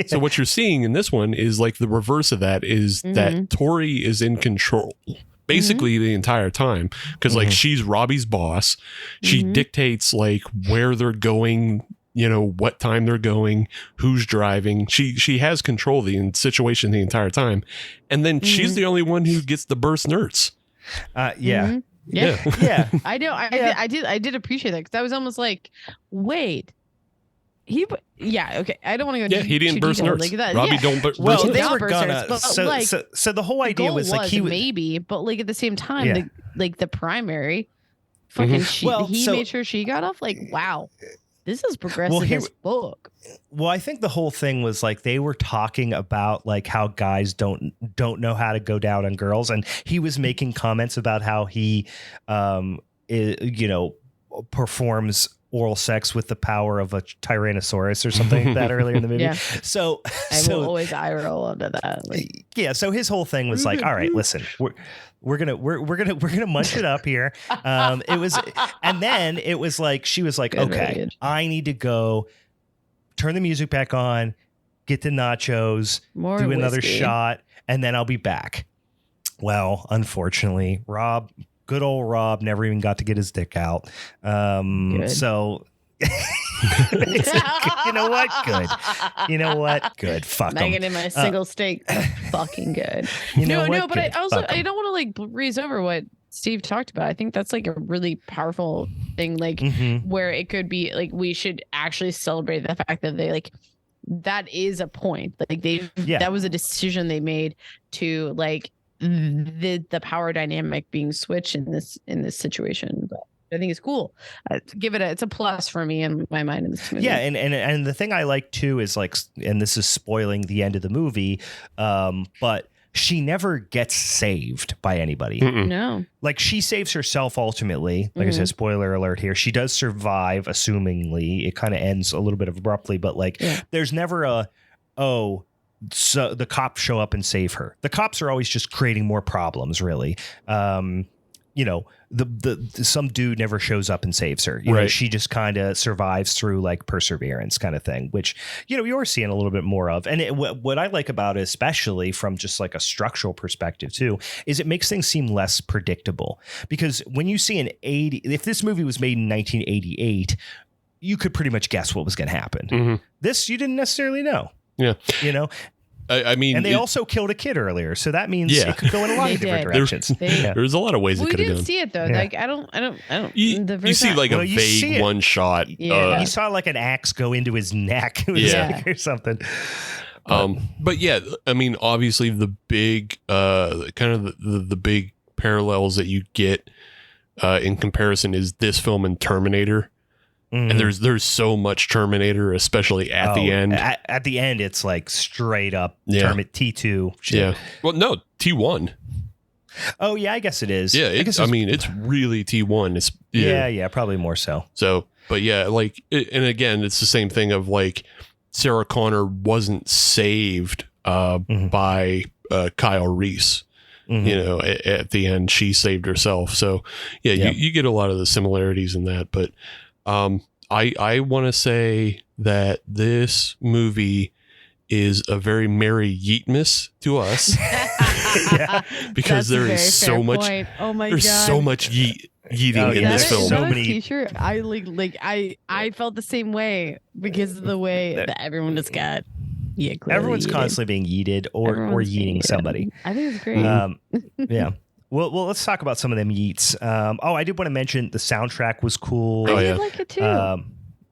So what you're seeing in this one is like the reverse of that, is that Tori is in control basically the entire time, because like she's Robbie's boss. She dictates like where they're going, you know, what time they're going, who's driving. She has control of the situation the entire time, and then she's the only one who gets the burst nerds. Yeah. I know. I did appreciate that, because I was almost like, wait. Okay. I don't want to go. Yeah, he didn't burst nerds. Like that. Robbie don't burst nerds. They were gonna. So the whole idea was like he maybe, but like at the same time, the primary, fucking he made sure she got off. Like, wow, this is progressive as fuck. Well, I think the whole thing was like they were talking about like how guys don't know how to go down on girls, and he was making comments about how he, performs oral sex with the power of a Tyrannosaurus or something like that earlier in the movie. So I will always eye roll under that. Like, so his whole thing was like, all right, listen, we're gonna munch it up here. It was, and then it was like she was like, okay, I need to go turn the music back on, get the nachos, do another shot, and then I'll be back. Well, unfortunately, good old Rob never even got to get his dick out. So you know what? Good. You know what? Good. Fuck him. Megan in my single steak. Fucking good. No, but I don't want to like breeze over what Steve talked about. I think that's like a really powerful thing, like where it could be like we should actually celebrate the fact that they like that is a point. Like that was a decision they made to like the power dynamic being switched in this situation. But I think it's cool. It's a plus for me in my mind in this movie. Yeah, and the thing I like too is like, and this is spoiling the end of the movie, but she never gets saved by anybody. No, like she saves herself ultimately. Like I said, spoiler alert here. She does survive, assumingly. It kind of ends a little bit abruptly, but like there's never so the cops show up and save her. The cops are always just creating more problems, really. The some dude never shows up and saves her. You know, she just kind of survives through like perseverance kind of thing, which, you know, you're seeing a little bit more of. And what I like about it, especially from just like a structural perspective too, is it makes things seem less predictable. Because when you see if this movie was made in 1988, you could pretty much guess what was going to happen. This, you didn't necessarily know. Yeah. You know, I mean, and they also killed a kid earlier, so that means it could go in a lot of different directions. There's a lot of ways it could have gone. We didn't see it though. Like I don't. You see like a vague one shot. You saw like an axe go into his neck, or something. But yeah, I mean, obviously the big, kind of the big parallels that you get in comparison is this film and Terminator. And there's so much Terminator, especially at the end. At the end, it's like straight up T2 shit. Yeah. Well, no, T1. Oh, yeah, I guess it is. Yeah, it's really T1. It's probably more so. So, but yeah, like, and again, it's the same thing of like Sarah Connor wasn't saved by Kyle Reese. you know, at the end she saved herself. So yeah, you get a lot of the similarities in that. But I want to say that this movie is a very Merry Yeetmas to us. Because there is so much point. Oh my there's God. so much yeeting in this film. So many t-shirt. I felt the same way because of the way that everyone just got everyone's yeeted. constantly being yeeted or yeeting somebody. I think it's great. Yeah. Well, let's talk about some of them yeets. I did want to mention the soundtrack was cool. I did like it too.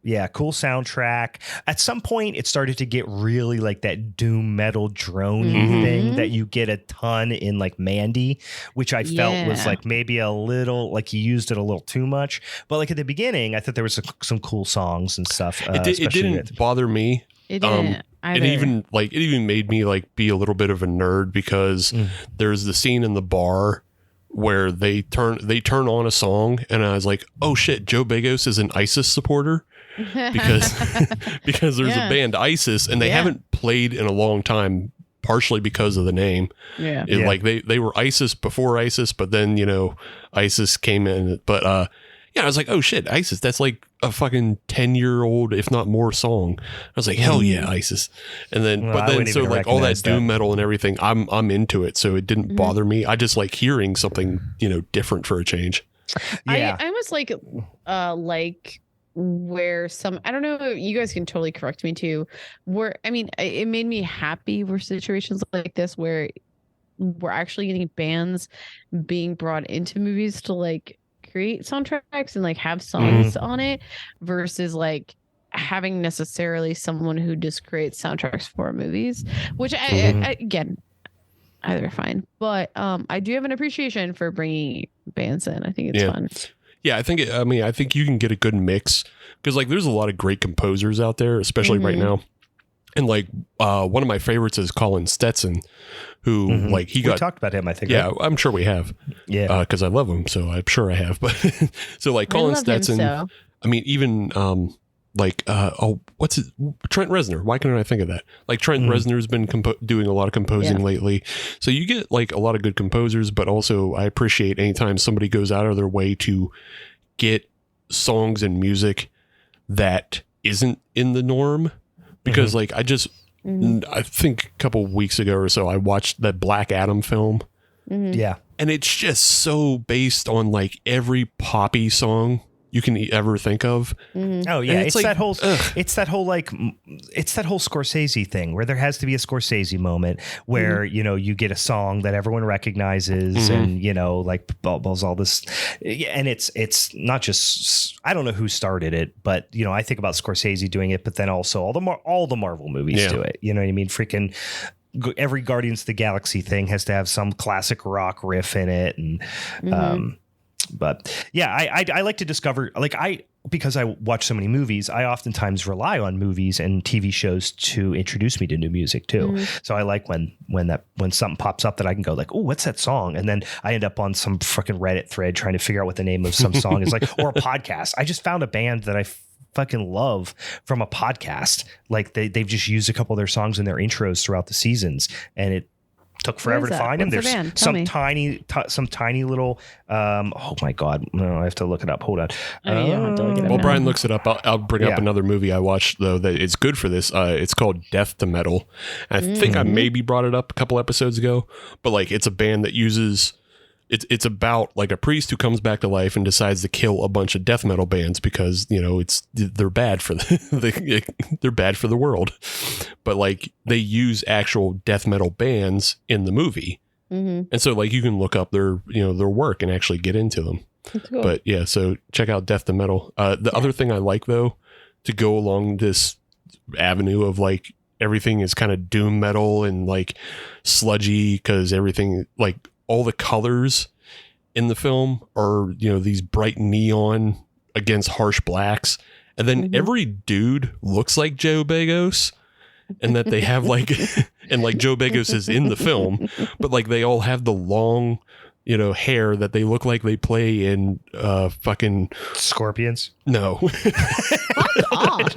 Yeah, cool soundtrack. At some point, it started to get really like that doom metal drone thing that you get a ton in like Mandy, which I felt was like maybe a little like you used it a little too much. But like at the beginning, I thought there was some cool songs and stuff. It didn't bother me. It didn't. It even made me like be a little bit of a nerd because there's the scene in the bar where they turn on a song and I was like, oh shit, Joe Begos is an ISIS supporter. because there's a band ISIS and they haven't played in a long time, partially because of the name. Like they were ISIS before ISIS, but then, you know, ISIS came in. But I was like, oh shit, ISIS, that's like a fucking 10-year-old, if not more song. I was like, hell yeah, ISIS. And then but then so like all that doom metal and everything, I'm into it, so it didn't bother me. I just like hearing something, you know, different for a change. I almost like where some, I don't know, you guys can totally correct me too, where, I mean, it made me happy where situations like this where we're actually getting bands being brought into movies to like create soundtracks and like have songs on it versus like having necessarily someone who just creates soundtracks for movies, which I again, either fine, but I do have an appreciation for bringing bands in. I think it's fun. Yeah, I think you can get a good mix because like there's a lot of great composers out there, especially right now. And like one of my favorites is Colin Stetson, who like we talked about him, I think. Yeah, right? I'm sure we have. Yeah, because I love him, so I'm sure I have. But so like Colin Stetson, I mean, even what's it? Trent Reznor. Why can't I think of that? Like Trent Reznor's been doing a lot of composing lately. So you get like a lot of good composers, but also I appreciate anytime somebody goes out of their way to get songs and music that isn't in the norm. Because like I think a couple of weeks ago or so, I watched that Black Adam film. Yeah. And it's just so based on like every poppy song you can ever think of. Oh yeah, it's like, that whole Scorsese thing where there has to be a Scorsese moment where you know you get a song that everyone recognizes and you know like balls all this, and it's not just, I don't know who started it, but you know I think about Scorsese doing it, but then also all the Marvel movies do it. You know what I mean? Freaking every Guardians of the Galaxy thing has to have some classic rock riff in it, and but yeah, I like to discover, like because I watch so many movies, I oftentimes rely on movies and TV shows to introduce me to new music too. So I like when something pops up that I can go like, oh, what's that song? And then I end up on some freaking Reddit thread trying to figure out what the name of some song is, like, or a podcast. I just found a band that I fucking love from a podcast. Like they've just used a couple of their songs in their intros throughout the seasons, and it took forever to find him. There's some tiny little oh my god, no, I have to look it up. Hold on. While Brian looks it up, I'll bring up another movie I watched though that is good for this. It's called Death to Metal. I think I maybe brought it up a couple episodes ago, but like it's a band that uses it's about like a priest who comes back to life and decides to kill a bunch of death metal bands because, you know, they're bad for they're bad for the world. But like they use actual death metal bands in the movie. And so like you can look up their work and actually get into them. Cool. But yeah, so check out Death to Metal. The other thing I like though, to go along this avenue of like everything is kind of doom metal and like sludgy because everything like all the colors in the film are, you know, these bright neon against harsh blacks. And then every dude looks like Joe Begos, and that they have like, and like Joe Begos is in the film, but like they all have the long, you know, hair that they look like they play in fucking Scorpions. No. Fuck off.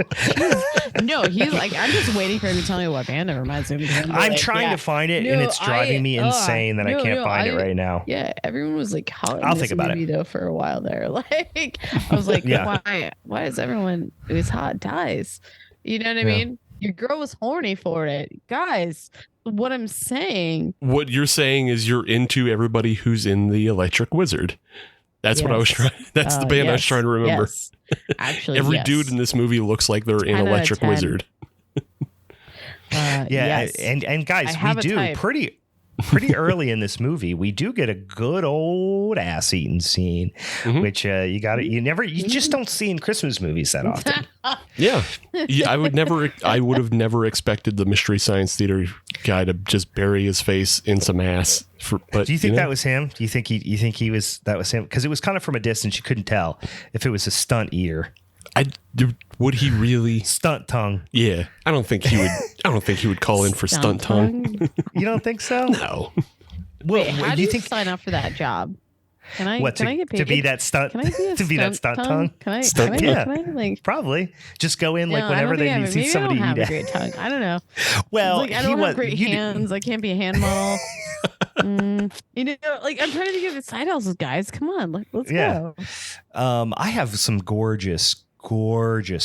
No, he's like, I'm just waiting for him to tell me what band it reminds me of. I'm trying to find it, and it's driving me insane that I can't find it right now. Yeah, everyone was like, "How?" I'll think about it though for a while there. Like, I was like, why is everyone who's hot dies? You know what I mean? Your girl was horny for it, guys. What I'm saying. What you're saying is you're into everybody who's in the Electric Wizard. That's what I was trying. That's the band I was trying to remember. Yes. Actually, every dude in this movie looks like they're in Electric Wizard. Yes. And guys, we do pretty early in this movie. We do get a good old ass eating scene, which you just don't see in Christmas movies that often. Yeah, I would have never expected the Mystery Science Theater guy to just bury his face in some ass. But do you think that was him? Do you think that was him? Because it was kind of from a distance. You couldn't tell if it was a stunt ear. Would he really stunt tongue? Yeah, I don't think he would call in for stunt tongue. You don't think so? No. Wait, how do you think sign up for that job? Can I get paid to be that stunt? Can I be to be that stunt tongue? Can I? Probably. Just go in whenever they see somebody eat a great tongue. I don't know. Well, I don't have great hands. I can't be a hand model. You know, like I'm trying to think of the side hustles, guys. Come on, let's go. I have some gorgeous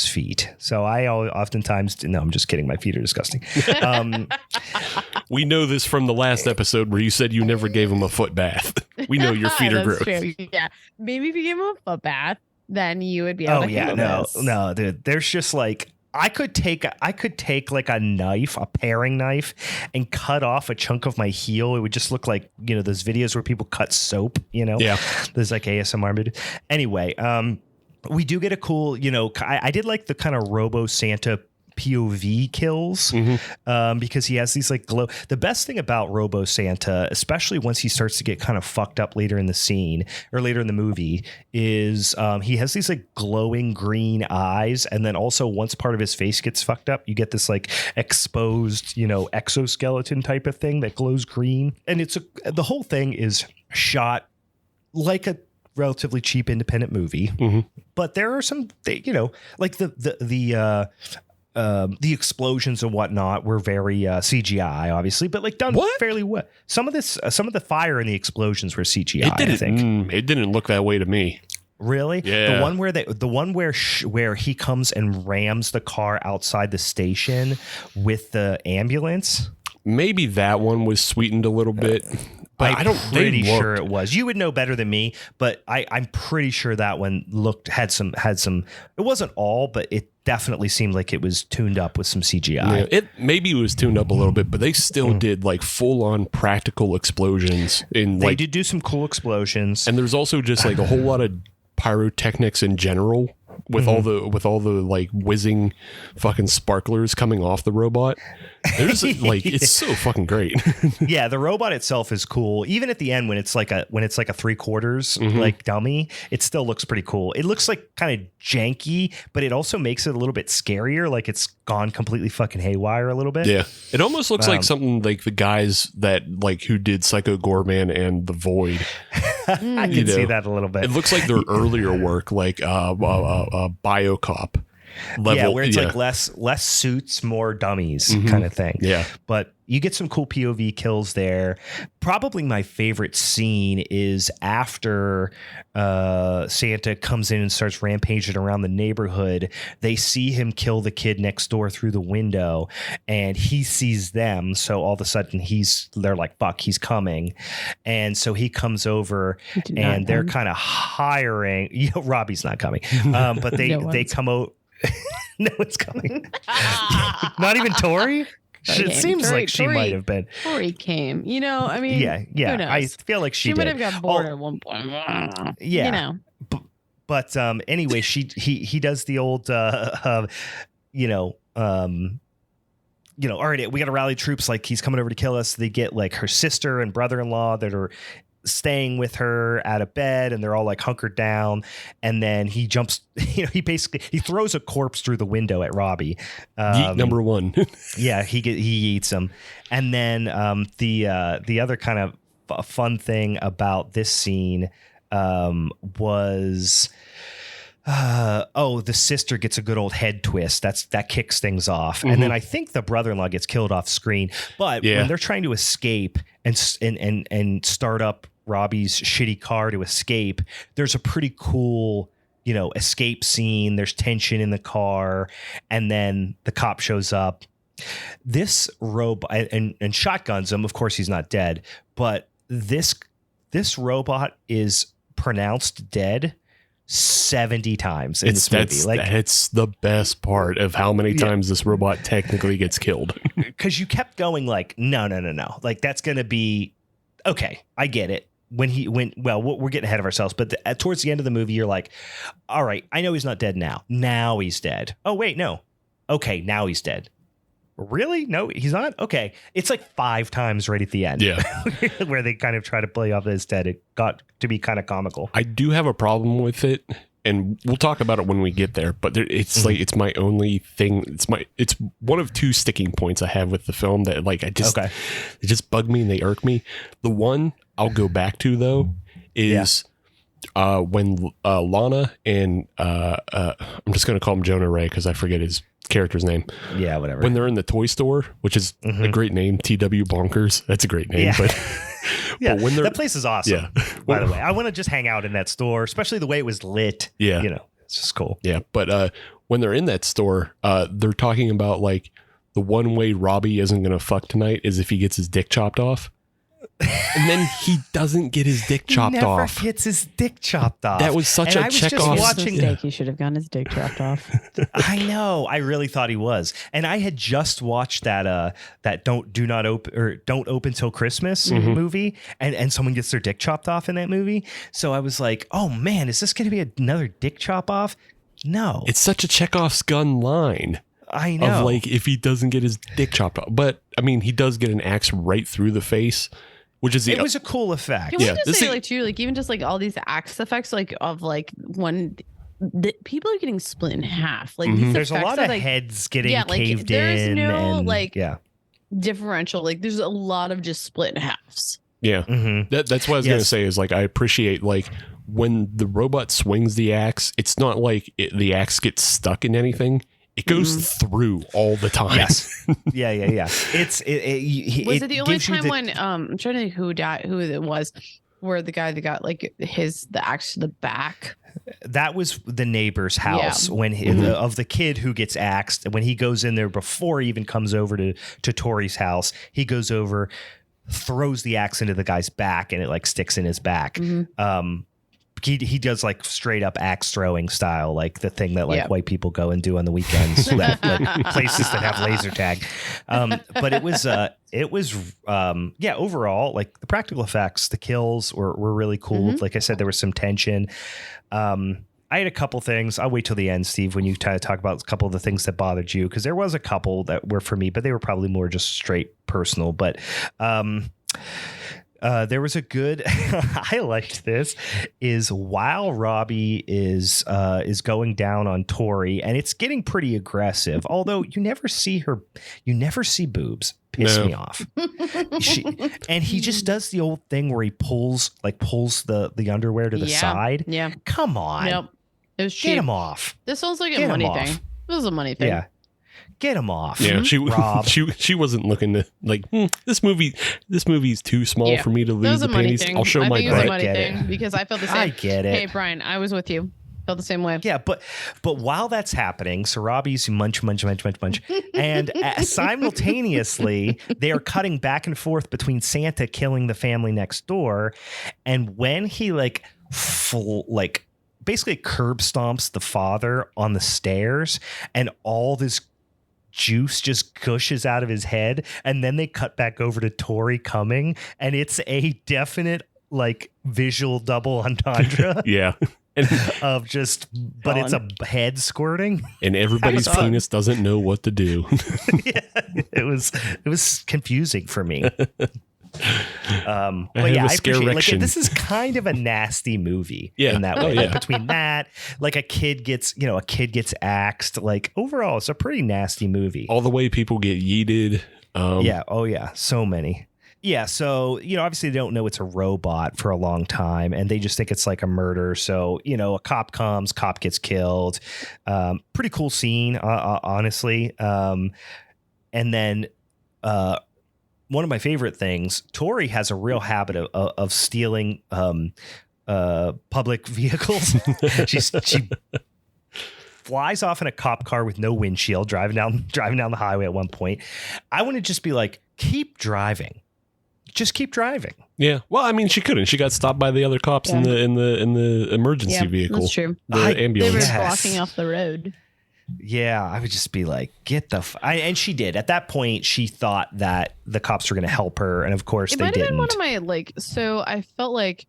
feet. So I oftentimes, no, I'm just kidding. My feet are disgusting. We know this from the last episode where you said you never gave him a foot bath. We know your feet are gross. True. Yeah. Maybe if you gave him a foot bath, then you would be able to handle this. No, dude. There's just like, I could take like a knife, a paring knife, and cut off a chunk of my heel. It would just look like, those videos where people cut soap, Yeah. There's like ASMR videos. Anyway, we do get a cool, I did like the kind of Robo Santa POV kills because he has these like glow. The best thing about Robo Santa, especially once he starts to get kind of fucked up later in the scene or later in the movie, is he has these like glowing green eyes. And then also once part of his face gets fucked up, you get this like exposed, exoskeleton type of thing that glows green. And the whole thing is shot like a relatively cheap independent movie, but there are some, like the explosions and whatnot were very CGI, obviously, but like done fairly well. Some of the fire and the explosions were CGI. It didn't look that way to me. Really? Yeah. The one where he comes and rams the car outside the station with the ambulance. Maybe that one was sweetened a little bit. But I'm pretty sure it was. You would know better than me, but I'm pretty sure that one had some. It wasn't all, but it definitely seemed like it was tuned up with some CGI. Yeah, maybe it was tuned up a little bit, but they still did like full on practical explosions. They did do some cool explosions, and there's also just like a whole lot of pyrotechnics in general. With all the like whizzing fucking sparklers coming off the robot. There's like it's so fucking great. Yeah, the robot itself is cool. Even at the end when it's like a 3/4 like dummy, it still looks pretty cool. It looks like kind of janky, but it also makes it a little bit scarier, like it's gone completely fucking haywire a little bit. Yeah. It almost looks like something like the guys that like who did Psycho Goreman and The Void. I can see that a little bit. It looks like their earlier work, like BioCop level. Yeah, where it's like less suits, more dummies kind of thing. Yeah. But you get some cool POV kills there. Probably my favorite scene is after Santa comes in and starts rampaging around the neighborhood. They see him kill the kid next door through the window, and he sees them. So all of a sudden they're like, fuck, he's coming. And so he comes over and they're kind of hiring. Robbie's not coming. But they come out. No one's coming. Not even Tori? It seems like she might have been. Tori came. I mean, yeah. I feel like she might have got bored at one point. Yeah. But anyway, he does the old all right, we got to rally troops, like he's coming over to kill us. They get like her sister and brother-in-law that are staying with her out of bed, and they're all like hunkered down, and then he jumps, he throws a corpse through the window at Robbie. Yeet number one. Yeah, he eats him. And then the other kind of fun thing about this scene was the sister gets a good old head twist. That kicks things off. And then I think the brother-in-law gets killed off screen. But when they're trying to escape and start up Robbie's shitty car to escape, there's a pretty cool, escape scene. There's tension in the car, and then the cop shows up. This robot and shotguns him. Of course, he's not dead, but this robot is pronounced dead 70 times in this movie. It's the best part of how many times this robot technically gets killed. Because you kept going like, no. Like, that's going to be okay. I get it. We're getting ahead of ourselves, but towards the end of the movie, you're like, all right, I know he's not dead now. Now he's dead. Oh, wait, no. Okay, now he's dead. Really? No, he's not? Okay. It's like 5 times right at the end. Yeah. Where they kind of try to play off that he's dead. It got to be kind of comical. I do have a problem with it, and we'll talk about it when we get there, but it's like, it's my only thing. It's one of 2 sticking points I have with the film that it just bug me and they irk me. The one I'll go back to though is when Lana and I'm just going to call him Jonah Ray because I forget his character's name. Yeah, whatever. When they're in the toy store, which is a great name, TW Bonkers. That's a great name. But but when that place is awesome. Yeah. By the way, I want to just hang out in that store, especially the way it was lit. Yeah. It's just cool. Yeah. But when they're in that store, they're talking about like the one way Robbie isn't going to fuck tonight is if he gets his dick chopped off. And then he doesn't get his dick chopped off. He never gets his dick chopped off. That was such a check off. He should have gotten his dick chopped off. I know. I really thought he was. And I had just watched that Don't Open Till Christmas movie, and someone gets their dick chopped off in that movie. So I was like, oh man, is this going to be another dick chop off? No. It's such a Chekhov's gun line. I know. Of like, if he doesn't get his dick chopped off. But I mean, he does get an axe right through the face. It was a cool effect. Can we just say, even just like all these axe effects, like of like when people are getting split in half. Like there's a lot of heads getting caved there's in. There's no differential. Like there's a lot of just split in halves. Yeah, that's what I was gonna say. Is like I appreciate like when the robot swings the axe. It's not like the axe gets stuck in anything. It goes through all the time. Yes. Yeah. Was it the only time when I'm trying to think who it was, where the guy that got like the axe to the back? That was the neighbor's house when of the kid who gets axed. When he goes in there before he even comes over to Tori's house, he goes over, throws the axe into the guy's back, and it like sticks in his back. He does like straight up axe throwing style, like the thing that like white people go and do on the weekends, like places that have laser tag. But it was overall, like the practical effects, the kills were really cool. Like I said, there was some tension. I had a couple things. I'll wait till the end, Steve, when you try to talk about a couple of the things that bothered you, because there was a couple that were for me, but they were probably more just straight personal. But there was a good I liked this is while Robbie is going down on Tori, and it's getting pretty aggressive, although you never see boobs. Piss me off. And he just does the old thing where he pulls the underwear to the side. Yeah. Come on. Nope. It was cheap. Get him off. This sounds like a money thing. This is a money thing. Yeah. Get him off. Yeah, she wasn't looking to like this movie's too small for me to lose the pennies. I'll show my butt. It was a money thing because I felt the same. I get it. Hey Brian, I was with you. Felt the same way. Yeah, but while that's happening, so Robbie's munch, and simultaneously they are cutting back and forth between Santa killing the family next door, and when he basically curb stomps the father on the stairs, and all this juice just gushes out of his head, and then they cut back over to Tori coming, and it's a definite like visual double entendre. Yeah. Of just, but it's a head squirting, and everybody's penis doesn't know what to do. Yeah, it was confusing for me. But I appreciate this is kind of a nasty movie in that way. Like, between that, like a kid gets axed. Like overall, it's a pretty nasty movie. All the way people get yeeted. So many. Yeah, so, obviously they don't know it's a robot for a long time, and they just think it's like a murder. So, a cop comes, cop gets killed. Pretty cool scene, honestly. And then one of my favorite things, Tori has a real habit of stealing public vehicles. She flies off in a cop car with no windshield, driving down the highway at one point. I want to just be like, keep driving. Just keep driving. Yeah. Well, I mean, she couldn't. She got stopped by the other cops in the emergency vehicle. That's true. The ambulance. They were blocking off the road. Yeah, I would just be like, get the and she did. At that point, she thought that the cops were going to help her, and of course they didn't. It might have been one of my so I felt like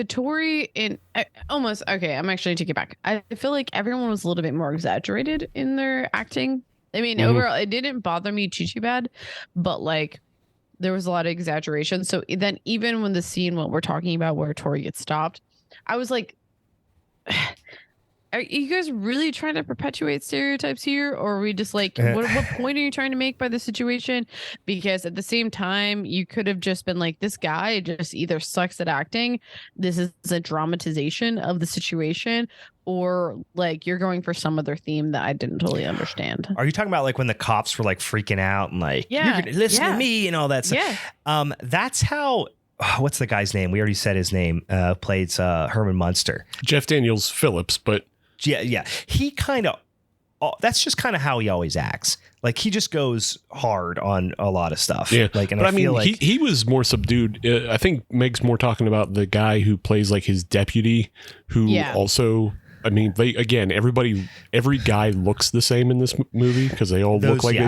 Tori almost okay. I'm actually taking it back. I feel like everyone was a little bit more exaggerated in their acting. I mean, overall, it didn't bother me too bad, but like, there was a lot of exaggeration. So then even when the scene, what we're talking about where Tori gets stopped, I was like, are you guys really trying to perpetuate stereotypes here? Or are we just like, what point are you trying to make by the situation? Because at the same time, you could have just been like, this guy just either sucks at acting. This is a dramatization of the situation. Or like you're going for some other theme that I didn't totally understand. Are you talking about like when the cops were like freaking out and like, you're going to listen to me and all that stuff? Yeah. That's how, what's the guy's name? We already said his name, plays Herman Munster. Jeff Daniels Phillips, but. Yeah. He kind of, that's just kind of how he always acts. Like he just goes hard on a lot of stuff. Yeah. Like, and but I mean, like he was more subdued. I think Meg's more talking about the guy who plays like his deputy who also, I mean, every guy looks the same in this movie because they all look like they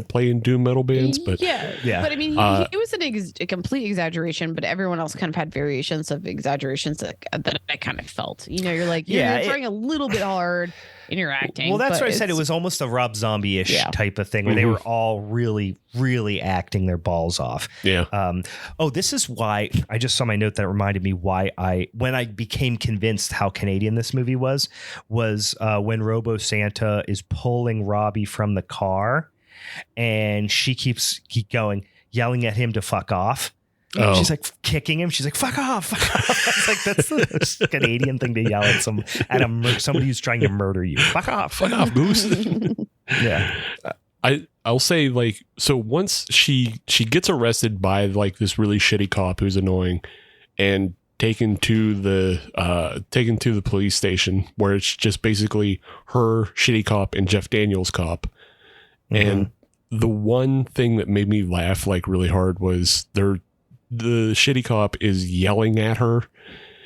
play in doom metal bands. But But I mean, he was a complete exaggeration, but everyone else kind of had variations of exaggerations that I kind of felt. You're like, you're trying a little bit hard in your acting. Well, that's what I said. It was almost a Rob Zombie-ish type of thing where they were all really, really acting their balls off. Yeah. This is why I just saw my note that reminded me why when I became convinced how Canadian this movie was when Robo Santa is pulling Robbie from the car and she keeps yelling at him to fuck off. Oh. She's like kicking him. She's like, fuck off. It's like, that's the Canadian thing to yell at somebody who's trying to murder you. Fuck off, Goose. Yeah. I'll say, like, so once she gets arrested by like this really shitty cop who's annoying and taken to the police station where it's just basically her shitty cop and Jeff Daniels cop. And the one thing that made me laugh like really hard was the shitty cop is yelling at her.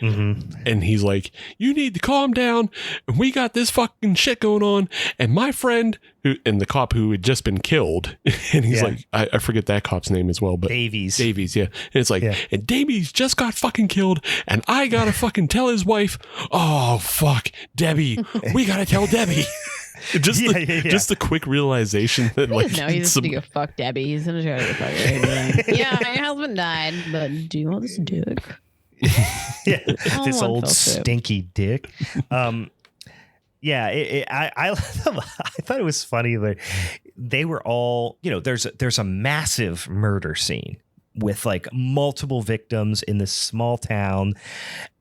And he's like, you need to calm down, and we got this fucking shit going on, and my friend and the cop who had just been killed, and he's like, I forget that cop's name as well, but Davies, yeah. And it's like, and Davies just got fucking killed, and I gotta fucking tell his wife, oh fuck, Debbie, we gotta tell Debbie. Just the quick realization that like no, he's just gonna go fuck Debbie. He's gonna try to fuck her. Yeah, my husband died, but do you want this dick? This old stinky dick. I thought it was funny that they were all, there's a massive murder scene with like multiple victims in this small town,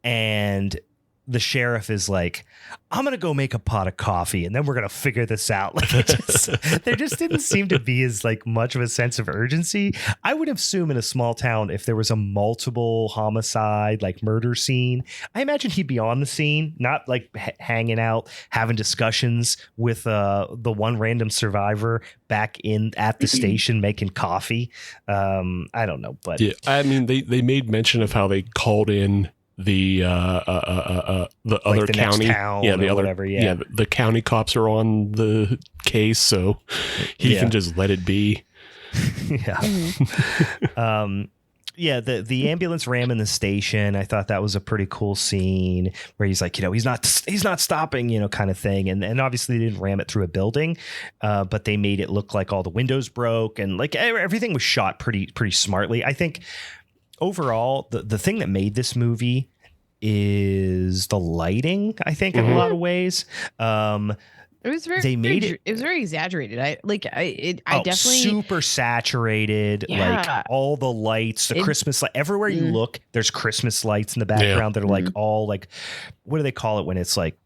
and the sheriff is like, I'm going to go make a pot of coffee and then we're going to figure this out. Like there just didn't seem to be as like much of a sense of urgency. I would assume in a small town, if there was a multiple homicide, like murder scene, I imagine he'd be on the scene, not like hanging out, having discussions with the one random survivor back at the station, making coffee. I don't know, but yeah, I mean, they made mention of how they called in the other the county, the county cops are on the case, so he can just let it be. The ambulance ramming the station, I thought that was a pretty cool scene where he's like, he's not stopping, kind of thing, and obviously they didn't ram it through a building, but they made it look like all the windows broke and like everything was shot pretty smartly. I think overall, the thing that made this movie is the lighting, I think, in a lot of ways. It It was very. They made it. It was very exaggerated. I definitely super saturated. Like all the lights, the Christmas light. Everywhere you look, there's Christmas lights in the background that are like all like, what do they call it when it's like,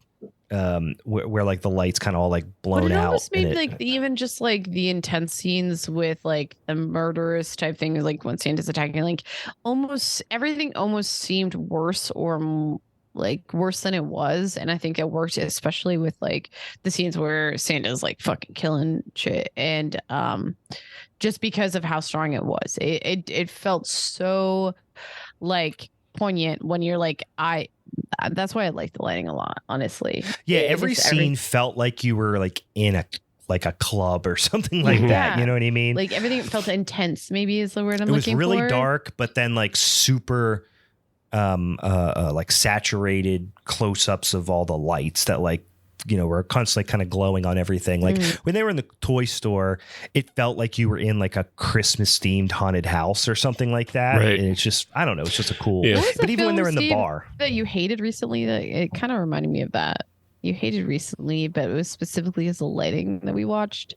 where like the lights kind of all like blown out. Almost made like even just like the intense scenes with like the murderous type thing, like when Santa's attacking, like almost everything almost seemed worse or like worse than it was. And I think it worked especially with like the scenes where Santa's like fucking killing shit, and just because of how strong it was, it felt so like poignant when you're like, that's why I like the lighting a lot, honestly. Yeah, every scene felt like you were like in a club or something like that. You know what I mean? Like everything felt intense, maybe is the word I'm looking for. It was really dark, but then like super like saturated close-ups of all the lights that like, you know, were constantly kind of glowing on everything. Like when they were in the toy store, it felt like you were in like a Christmas themed haunted house or something like that. Right. And it's just, I don't know. It's just a cool, but even when they're in the bar that you hated recently, it kind of reminded me of that. You hated recently, but it was specifically as the lighting that we watched.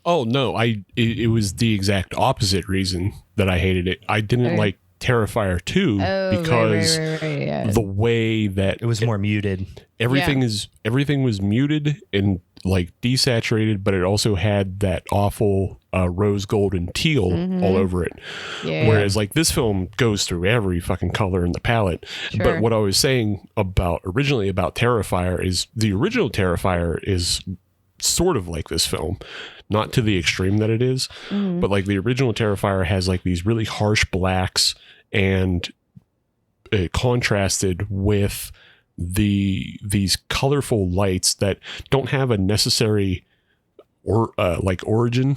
Oh no, it was the exact opposite reason that I hated it. I didn't like Terrifier 2 because the way that it was more muted. Everything was muted and like desaturated, but it also had that awful rose gold and teal all over it. Whereas like this film goes through every fucking color in the palette. But what I was saying originally about Terrifier is the original Terrifier is sort of like this film. Not to the extreme that it is, but like the original Terrifier has like these really harsh blacks, and it contrasted with these colorful lights that don't have a necessary origin.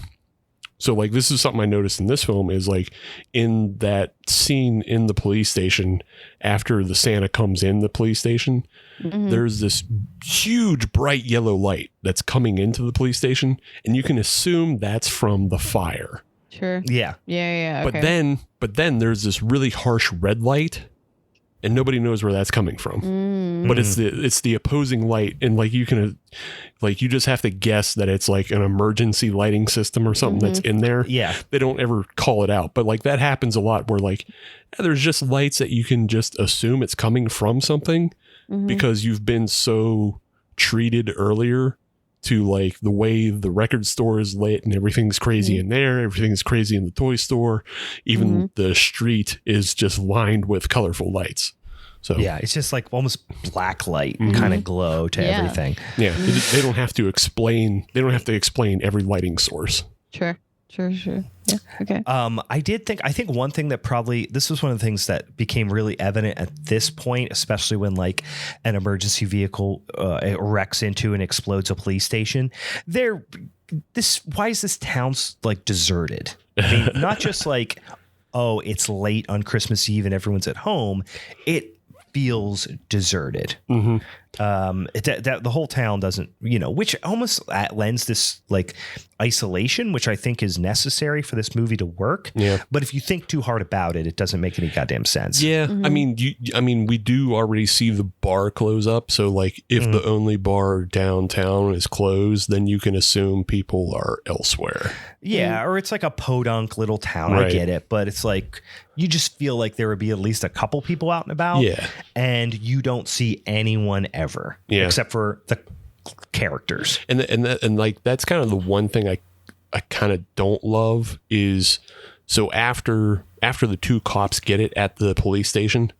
So like this is something I noticed in this film is like in that scene in the police station after the Santa comes in the police station, there's this huge bright yellow light that's coming into the police station, and you can assume that's from the fire. Sure. Yeah. Yeah. Okay. But then there's this really harsh red light, and nobody knows where that's coming from. But it's the opposing light, and like you can you just have to guess that it's like an emergency lighting system or something that's in there. Yeah. They don't ever call it out, but like that happens a lot where like there's just lights that you can just assume it's coming from something because you've been so treated earlier to like the way the record store is lit and everything's crazy in there, everything's crazy in the toy store, even the street is just lined with colorful lights. So yeah, it's just like almost black light kind of glow to everything. Yeah, they don't have to explain every lighting source. Sure. Yeah. Okay. I think one thing that this was one of the things that became really evident at this point, especially when like an emergency vehicle wrecks into and explodes a police station. Why is this town like deserted? I mean, not just like, oh, it's late on Christmas Eve and everyone's at home. It feels deserted. The whole town doesn't, which almost lends this like isolation, which I think is necessary for this movie to work. Yeah. But if you think too hard about it, it doesn't make any goddamn sense. Yeah. I mean, we do already see the bar close up. So like if the only bar downtown is closed, then you can assume people are elsewhere. Yeah. Or it's like a podunk little town. Right. I get it. But it's like, you just feel like there would be at least a couple people out and about. Yeah. And you don't see anyone ever. Yeah. Except for the characters. And like that's kind of the one thing I kind of don't love is so after the two cops get it at the police station,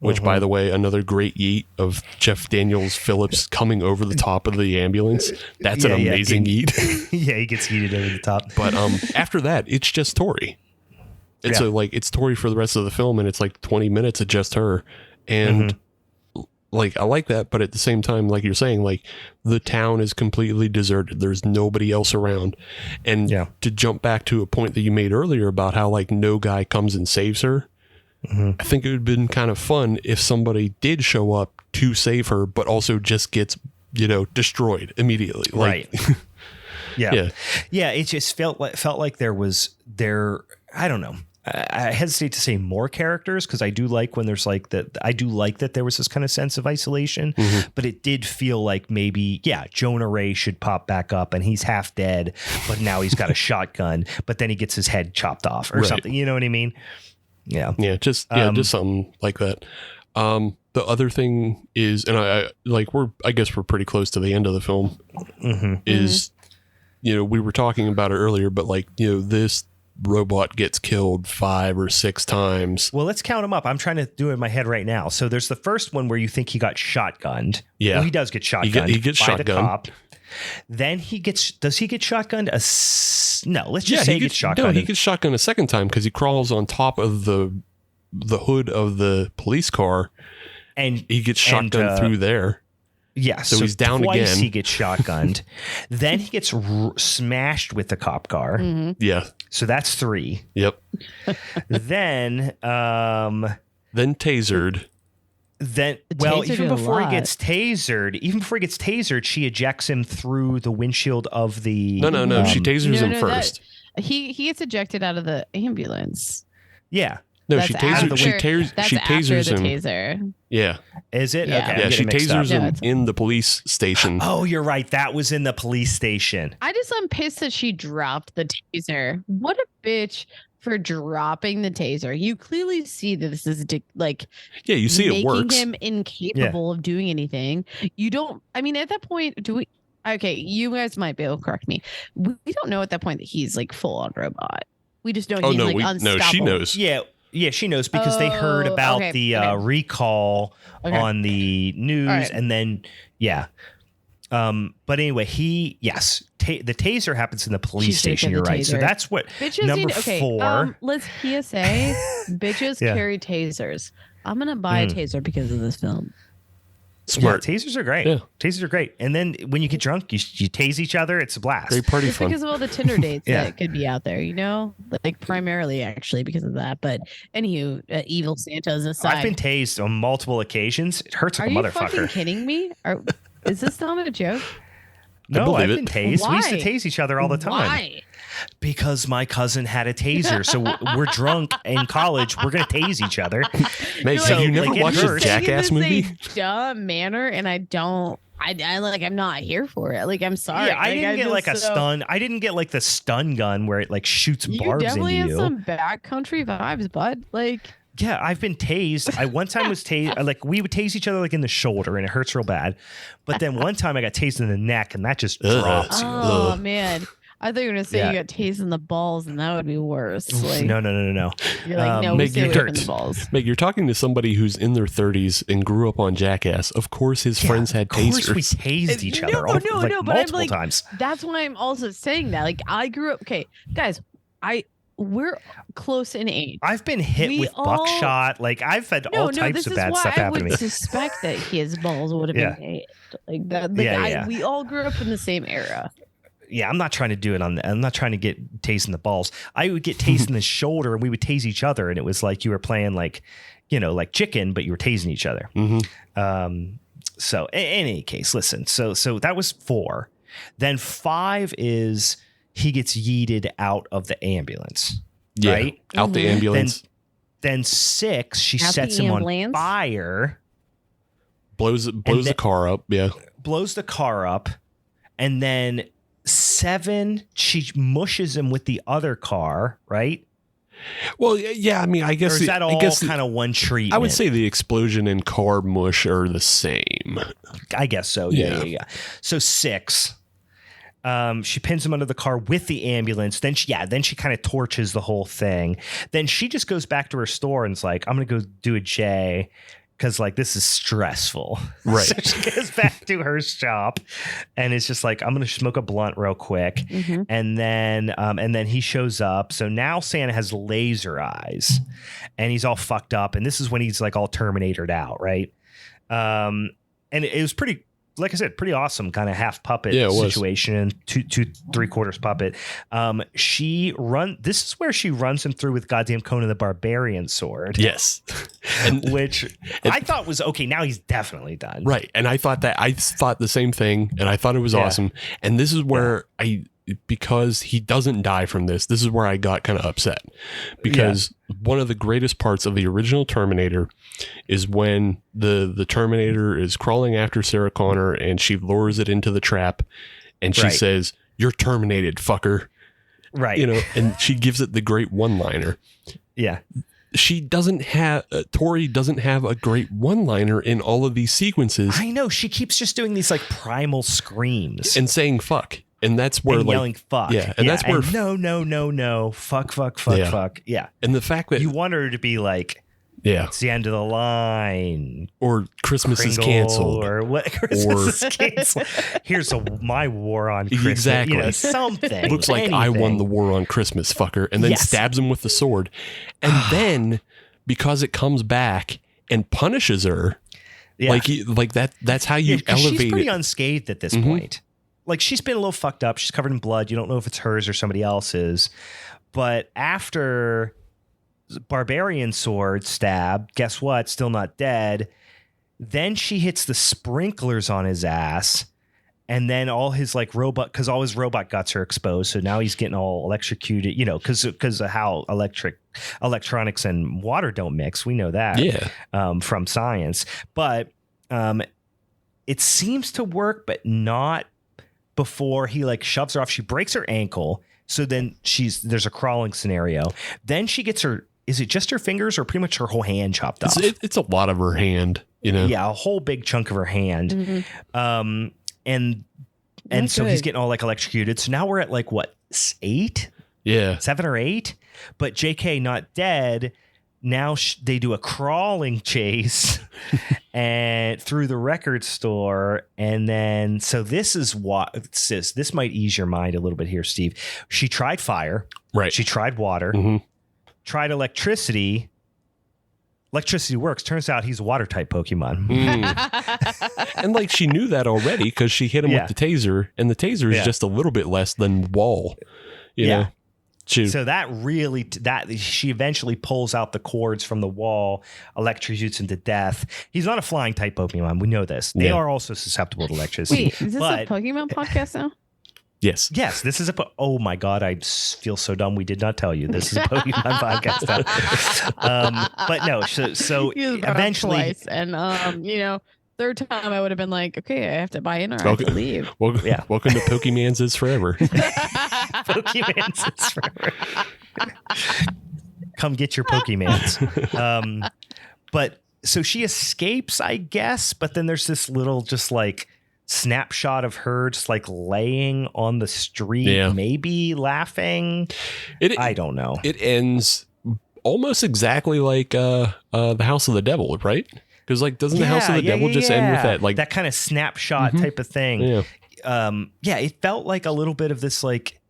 which by the way, another great yeet of Jeff Daniels Phillips coming over the top of the ambulance. That's an amazing yeet. Yeah, he gets yeeted over the top. But after that, it's just Tori. And so like it's Tori for the rest of the film, and it's like 20 minutes of just her. And like I like that, but at the same time, like you're saying, like the town is completely deserted. There's nobody else around. And to jump back to a point that you made earlier about how like no guy comes and saves her, I think it would have been kind of fun if somebody did show up to save her, but also just gets, destroyed immediately. Like, right. Yeah. It just felt like there. I don't know. I hesitate to say more characters because I do like when there's like that. I do like that there was this kind of sense of isolation, but it did feel like maybe, Jonah Ray should pop back up and he's half dead, but now he's got a shotgun, but then he gets his head chopped off or something. You know what I mean? Yeah. Yeah. Just something like that. The other thing is, and I guess we're pretty close to the end of the film is, we were talking about it earlier, but this robot gets killed 5 or 6 times. Well, let's count them up. I'm trying to do it in my head right now. So there's the first one where you think he got shotgunned. Yeah. Well, he does get shotgunned. He gets by the shotgunned. cop. Then does he get shotgunned? No, let's just say he gets shotgunned. No, he gets shotgunned a second time because he crawls on top of the hood of the police car and he gets shotgunned through there. Yeah, so he's down twice again. He gets shotgunned. Then he gets smashed with the cop car. Yeah. So that's 3. Yep. Then tasered. Even before he gets tasered, she ejects him through the windshield of the. No. She tasers him first. He gets ejected out of the ambulance. Yeah. No, she tasers him. Taser. Yeah. Is it? Yeah. Okay. Yeah, she tasers him in the police station. Oh, you're right. That was in the police station. I'm pissed that she dropped the taser. What a bitch for dropping the taser. You clearly see that this is you see it works. Making him incapable of doing anything. You don't. I mean, at that point, do we? Okay, you guys might be able to correct me. We don't know at that point that he's full on robot. We just know he's unstoppable. No, she knows. Yeah, she knows because they heard about the recall on the news, and then but anyway, the taser happens in the police station. You're right. Taser. So that's what bitches number 4. Let's PSA: bitches carry tasers. I'm gonna buy a taser because of this film. Smart. Yeah, tasers are great. Yeah. Tasers are great. And then when you get drunk, you tase each other. It's a blast. Great party Just fun. because of all the Tinder dates that could be out there, primarily actually because of that. But anywho, evil Santa's aside. I've been tased on multiple occasions. It hurts like a motherfucker. Are you fucking kidding me? Is this not a joke? No, I've been tased. Why? We used to tase each other all the time. Why? Because my cousin had a taser. So we're drunk in college. We're going to tase each other. Mate, so you never watched a Jackass movie? Dumb manner, and I don't. I'm not here for it. I'm sorry. Yeah, I didn't get a stun. I didn't get the stun gun where it shoots barbs into you. You definitely have some backcountry vibes, bud. Yeah, I've been tased. I one time was tased. We would tase each other in the shoulder, and it hurts real bad. But then one time I got tased in the neck, and that just drops you. Oh man. I thought you were going to say you got tased in the balls, and that would be worse. No. You're no, we stay away from the balls. Meg, you're talking to somebody who's in their 30s and grew up on Jackass. Of course his friends had tasers. Of course we tased each other multiple times. That's why I'm also saying that. I grew up... Okay, guys, we're close in age. I've been hit with buckshot. I've had all types of bad stuff happen to me. I would suspect that his balls would have been hit. We all grew up in the same era. Yeah, I'm not trying to do it I'm not trying to get tased in the balls. I would get tased in the shoulder, and we would tase each other, and it was like you were playing chicken, but you were tasing each other. So in any case, listen. So that was 4. Then 5 is he gets yeeted out of the ambulance. Yeah, right? Out the ambulance. Then 6, she sets him on fire. Blows the car up. Yeah. Blows the car up, and then 7, she mushes him with the other car, right? Well, yeah, I mean, I guess... Or is that all kind of one treatment? I would say the explosion and car mush are the same. I guess so, yeah. So 6, she pins him under the car with the ambulance. Then she kind of torches the whole thing. Then she just goes back to her store and is like, I'm going to go do a J. Because this is stressful. Right. So she goes back to her shop and it's just I'm going to smoke a blunt real quick. And then he shows up. So now Santa has laser eyes and he's all fucked up. And this is when he's all Terminatored out. Right. And it was pretty, like I said, pretty awesome kind of half puppet situation, 2 3/4 puppet. This is where she runs him through with goddamn Conan the Barbarian sword. Yes. Which I thought was okay. Now he's definitely done. Right. And I thought the same thing, and I thought it was awesome. And this is where because he doesn't die from this is where I got kind of upset, because one of the greatest parts of the original Terminator is when the Terminator is crawling after Sarah Connor and she lures it into the trap and she says, "You're terminated, fucker." Right. You know, and she gives it the great one-liner. Yeah. She doesn't have, Tori doesn't have a great one-liner in all of these sequences. I know. She keeps just doing these like primal screams and saying fuck. And that's where, and like, yelling fuck. Yeah. And that's where, no. Fuck. Yeah. And the fact that you want her to be like, it's the end of the line, or Christmas Kringle, is canceled, or what? Christmas is canceled. Here's my war on Christmas. Exactly. You know, something. Looks like anything. I won the war on Christmas, fucker. And then stabs him with the sword. And then, because it comes back and punishes her, like that's how you elevate. She's pretty unscathed at this point. Like, she's been a little fucked up. She's covered in blood. You don't know if it's hers or somebody else's. But after Barbarian sword stab, guess what? Still not dead. Then she hits the sprinklers on his ass. And then all his like robot, because all his robot guts are exposed. So now he's getting all electrocuted, you know, because of how electronics and water don't mix. We know that from science. But it seems to work, but not before he like shoves her off. She breaks her ankle. So then there's a crawling scenario. Then she gets her, is it just her fingers or pretty much her whole hand chopped off? It's a lot of her hand, you know? Yeah, a whole big chunk of her hand. And so he's getting all like electrocuted. So now we're at like what, 8? Yeah. 7 or 8? But JK not dead. Now they do a crawling chase and through the record store. And then, so this is what, this might ease your mind a little bit here, Steve. She tried fire. Right. She tried water. Tried electricity. Electricity works. Turns out he's a water type Pokemon. And like, she knew that already because she hit him with the taser, and the taser is just a little bit less than wall. You know? So that really, she eventually pulls out the cords from the wall, electrocutes him to death. He's not a flying type Pokemon. We know this. They are also susceptible to electricity. Wait, is this a Pokemon podcast now? Yes. This is oh my God, I feel so dumb. We did not tell you this is a Pokemon podcast. But no, so eventually, twice, and you know, third time I would have been like, okay, I have to buy in or I have to leave. Welcome to Pokemans is Forever. Pokemans is Forever. Come get your Pokemans. But so she escapes, I guess. But then there's this little just like snapshot of her just like laying on the street, maybe laughing. I don't know. It ends almost exactly like the House of the Devil, right? Because like, doesn't the House of the Devil just end with that like that kind of snapshot type of thing? It felt like a little bit of this like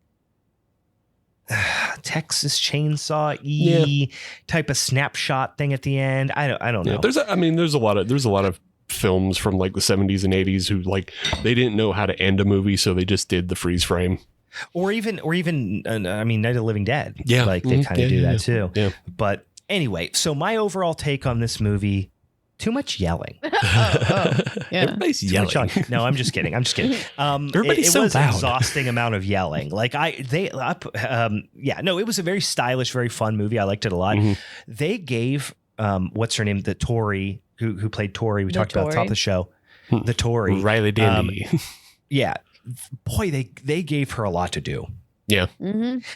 Texas Chainsaw type of snapshot thing at the end. I don't know. There's a lot of films from like the 70s and 80s who like they didn't know how to end a movie, so they just did the freeze frame. Or even Night of the Living Dead. Yeah, like they kind of do that too. Yeah. But anyway, so my overall take on this movie: too much yelling. Everybody's yelling. No, I'm just kidding. Everybody's it was so loud. An exhausting amount of yelling. Like it was a very stylish, very fun movie. I liked it a lot. They gave what's her name, the Tori who played Tori. We talked about at the top of the show. The Tori, Riley Dandy. Boy, they gave her a lot to do. Yeah.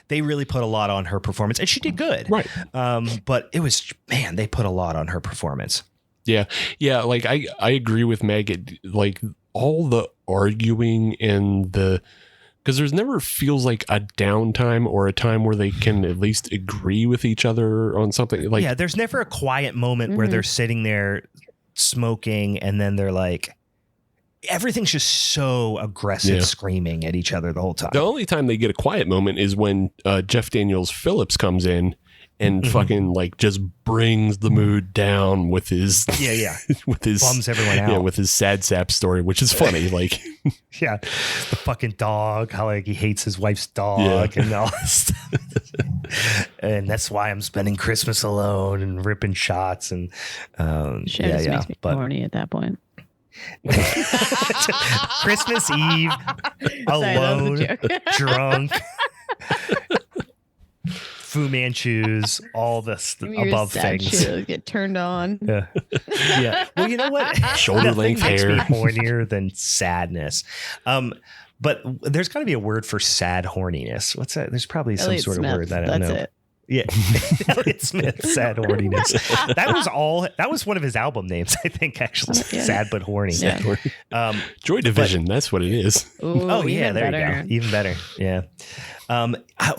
They really put a lot on her performance, and she did good. Right. But it was, they put a lot on her performance. Yeah. Like I agree with Meg. Like all the arguing and because there's never feels like a downtime or a time where they can at least agree with each other on something. Like, there's never a quiet moment where they're sitting there smoking and then they're like, everything's just so aggressive, screaming at each other the whole time. The only time they get a quiet moment is when Jeff Daniels Phillips comes in and fucking like just brings the mood down with his with his bums everyone out with his sad sap story, which is funny. Like the fucking dog, how like he hates his wife's dog and all this stuff. And that's why I'm spending Christmas alone and ripping shots and makes me horny at that point. Christmas Eve, alone, drunk, Fu Manchus, all this above things. Get turned on. Yeah. Well, you know what? Shoulder length hair. Makes me hornier than sadness. But there's got to be a word for sad horniness. What's that? There's probably some Elliott sort Smith, of word that I don't know. It. Yeah. Elliott Smith, sad horniness. That was one of his album names, I think, actually. Sad but horny. Yeah. Joy Division, that's what it is. Ooh, yeah, there you go. Even better. Yeah.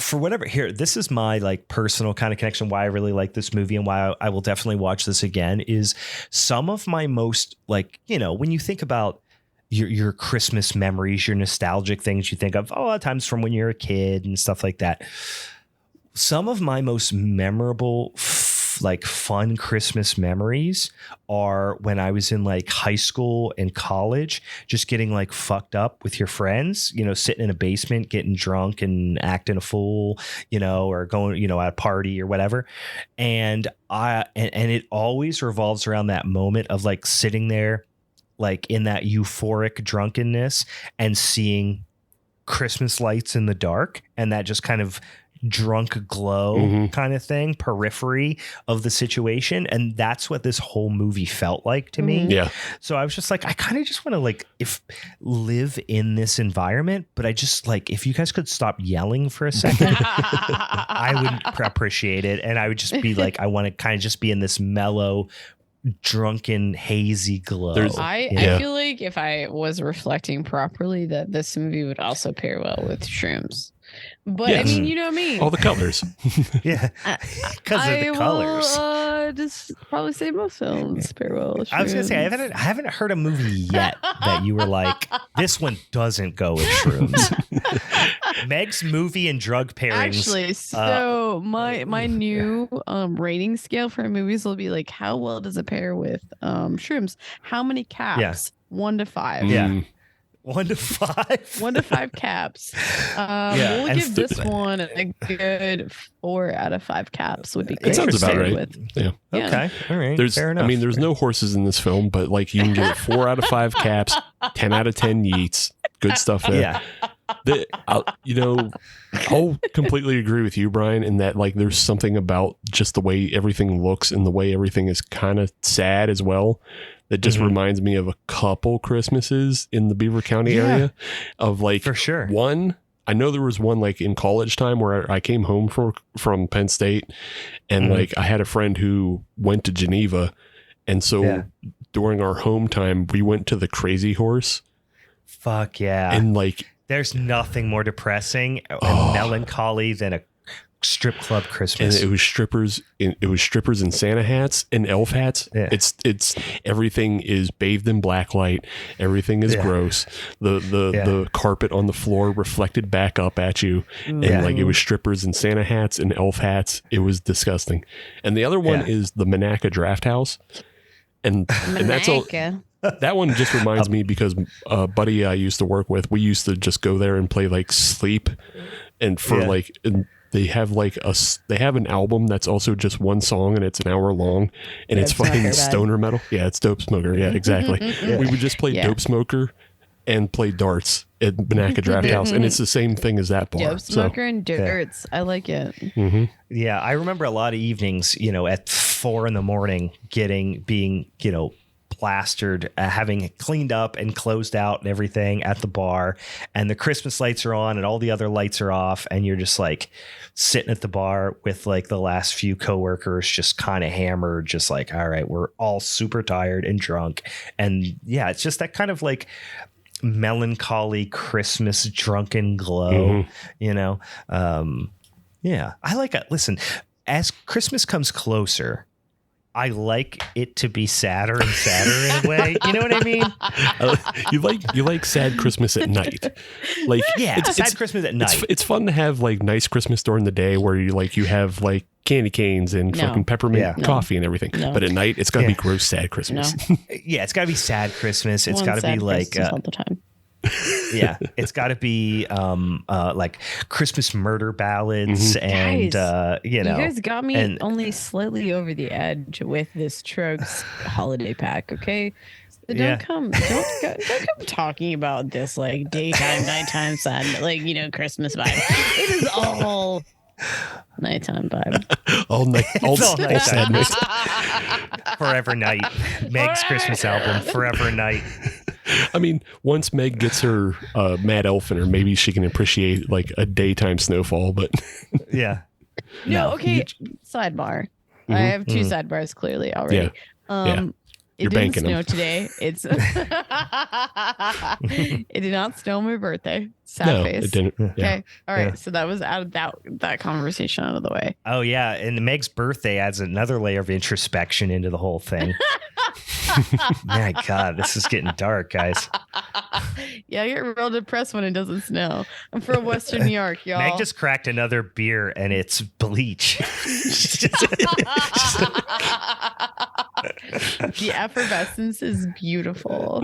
For whatever, here, this is my like personal kind of connection, why I really like this movie and why I will definitely watch this again, is some of my most, like, you know, when you think about your Christmas memories, your nostalgic things you think of a lot of times from when you're a kid and stuff like that. Some of my most memorable, like fun Christmas memories are when I was in like high school and college, just getting like fucked up with your friends, you know, sitting in a basement, getting drunk and acting a fool, you know, or going, you know, at a party or whatever. And it always revolves around that moment of like sitting there, like in that euphoric drunkenness and seeing Christmas lights in the dark and that just kind of drunk glow kind of thing, periphery of the situation. And that's what this whole movie felt like to me. Yeah. So I was just like, I kind of just want to like live in this environment, but I just like, if you guys could stop yelling for a second, I would appreciate it. And I would just be like, I want to kind of just be in this mellow, drunken, hazy glow. I feel like if I was reflecting properly that this movie would also pair well with shrooms. But yes. I mean, you know me. All the colors. Yeah. Because of the colors. I will just probably say most films pair well with shrooms. I was going to say, I haven't heard a movie yet that you were like, this one doesn't go with shrooms. Meg's movie and drug pairings. Actually, so my new rating scale for movies will be like, how well does it pair with shrooms? How many caps? Yeah. 1 to 5. Yeah. 1 to 5. 1 to 5 caps. We'll give this one a good 4 out of 5 caps. Would be great. It sounds about right. Yeah. Okay. All right. Fair enough. I mean, there's no horses in this film, but like you can give it 4 out of 5 caps, 10 out of 10 yeets. Good stuff there. Yeah. I'll completely agree with you, Brian, in that like there's something about just the way everything looks and the way everything is kind of sad as well. That just reminds me of a couple Christmases in the Beaver County area of like, for sure. One, I know there was one like in college time where I came home from Penn State and like I had a friend who went to Geneva. And so during our home time, we went to the Crazy Horse. Fuck yeah. And like, there's nothing more depressing and melancholy than a strip club Christmas. And it was strippers in Santa hats and elf hats. Yeah. It's everything is bathed in black light. Everything is gross. The carpet on the floor reflected back up at you. And like it was strippers in Santa hats and elf hats. It was disgusting. And the other one is the Monaca Draft House. And that's all. That one just reminds me because a buddy I used to work with, we used to just go there and play like Sleep. And for like, and they have an album that's also just one song and it's an hour long and it's fucking stoner metal. Yeah, it's Dope Smoker. Yeah, exactly. We would just play Dope Smoker and play darts at Monaca Draft House. And it's the same thing as that bar. Dope Smoker and darts. I like it. Mm-hmm. Yeah, I remember a lot of evenings, you know, at 4 a.m, being, you know, plastered, having cleaned up and closed out and everything at the bar, and the Christmas lights are on and all the other lights are off, and you're just like sitting at the bar with like the last few coworkers just kind of hammered, just like, all right, we're all super tired and drunk. And yeah, it's just that kind of like melancholy Christmas drunken glow, you know? Yeah, I like it. Listen, as Christmas comes closer, I like it to be sadder and sadder in a way. You know what I mean? You like sad Christmas at night. Like, yeah, it's sad Christmas at night. It's fun to have like nice Christmas during the day where you have like candy canes and fucking peppermint coffee and everything. No. But at night, it's got to be gross sad Christmas. No. Yeah, it's got to be sad Christmas. It's got to be like all the time. Yeah, it's got to be like Christmas murder ballads and guys, you know. You guys got me only slightly over the edge with this Trogs holiday pack. Okay, So don't come talking about this like daytime, nighttime, sad, like, you know, Christmas vibe. It is all nighttime vibe. All night, all sadness. Forever Night. Meg's Christmas album, Forever Night. I mean, once Meg gets her Mad Elf in her, maybe she can appreciate like a daytime snowfall, but yeah. No, okay. Sidebar. I have two sidebars clearly already. Yeah. It didn't snow today. It did not snow on my birthday. Sad face. It didn't. Okay. Yeah. All right. So that was out of that conversation out of the way. Oh yeah, and Meg's birthday adds another layer of introspection into the whole thing. My God, this is getting dark, guys. Yeah, I get real depressed when it doesn't snow. I'm from Western New York, y'all. Meg just cracked another beer, and it's bleach. The effervescence is beautiful.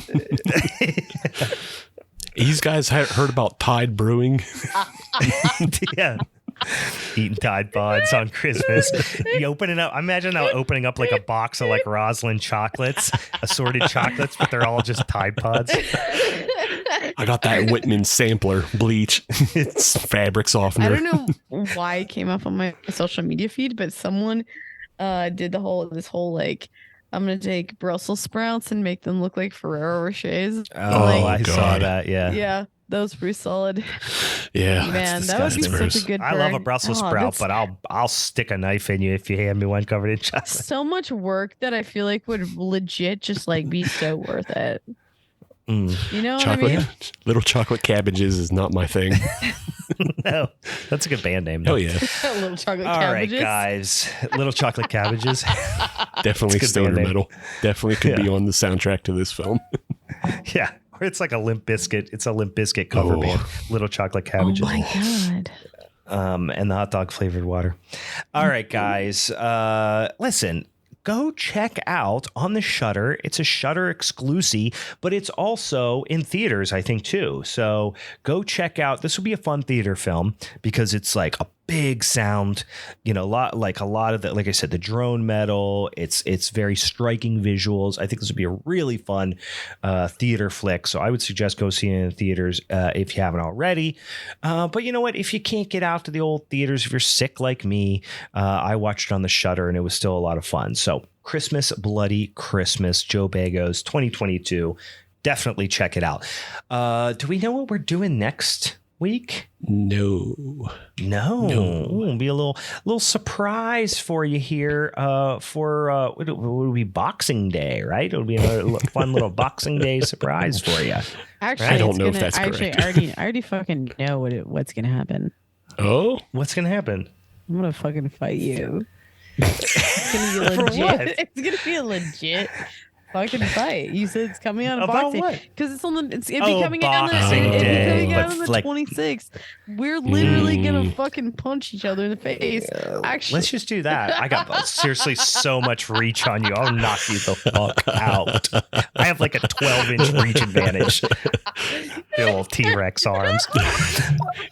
You guys heard about Tide Brewing? Yeah. Eating Tide Pods on Christmas. You open it up. Imagine now opening up like a box of like Roslyn chocolates, assorted chocolates, but they're all just Tide Pods. I got that Whitman sampler bleach. It's fabric softener. I don't know why it came up on my social media feed, but someone did this whole like, I'm going to take Brussels sprouts and make them look like Ferrero Rochers. Oh, I saw that. Yeah. Yeah. That was pretty solid. Yeah. Man, that would be such a good burn. I love a Brussels sprout, but I'll stick a knife in you if you hand me one covered in chocolate. So much work that I feel like would legit just like be so worth it. You know what I mean? Little chocolate cabbages is not my thing. No, that's a good band name. Oh yeah. Little chocolate All cabbages. right, guys. Little chocolate cabbages. Definitely stoner metal. Definitely could be on the soundtrack to this film. Yeah. Or it's like a Limp Bizkit. It's a Limp Bizkit cover band. Little chocolate cabbages. Oh my God. And the hot dog flavored water. All right, guys. Listen. Go check out on the Shudder. It's a Shudder exclusive, but it's also in theaters, I think, too. So go check out. This will be a fun theater film because it's like a big sound, you know, a lot of the, like I said, the drone metal. It's very striking visuals. I think this would be a really fun theater flick. So I would suggest go see it in theaters if you haven't already. But you know what? If you can't get out to the old theaters, if you're sick like me, I watched it on the Shudder and it was still a lot of fun. So Christmas, Bloody Christmas, Joe Begos, 2022. Definitely check it out. Do we know what we're doing next week? No. It'll be a little surprise for you here for it will be Boxing Day, right? It'll be a fun little Boxing Day surprise for you. Actually, I don't know if that's correct. I already fucking know what's gonna happen. Oh, what's gonna happen? I'm gonna fucking fight you. It's gonna be legit. For what? It's gonna be a legit fucking fight. You said it's coming out of About boxing what? because it'd be coming out on the Boxing Day, 26th. We're literally gonna fucking punch each other in the face. Actually, Let's just do that. I got seriously so much reach on you. I'll knock you the fuck out. I have like a 12-inch reach advantage. Your little T-Rex arms.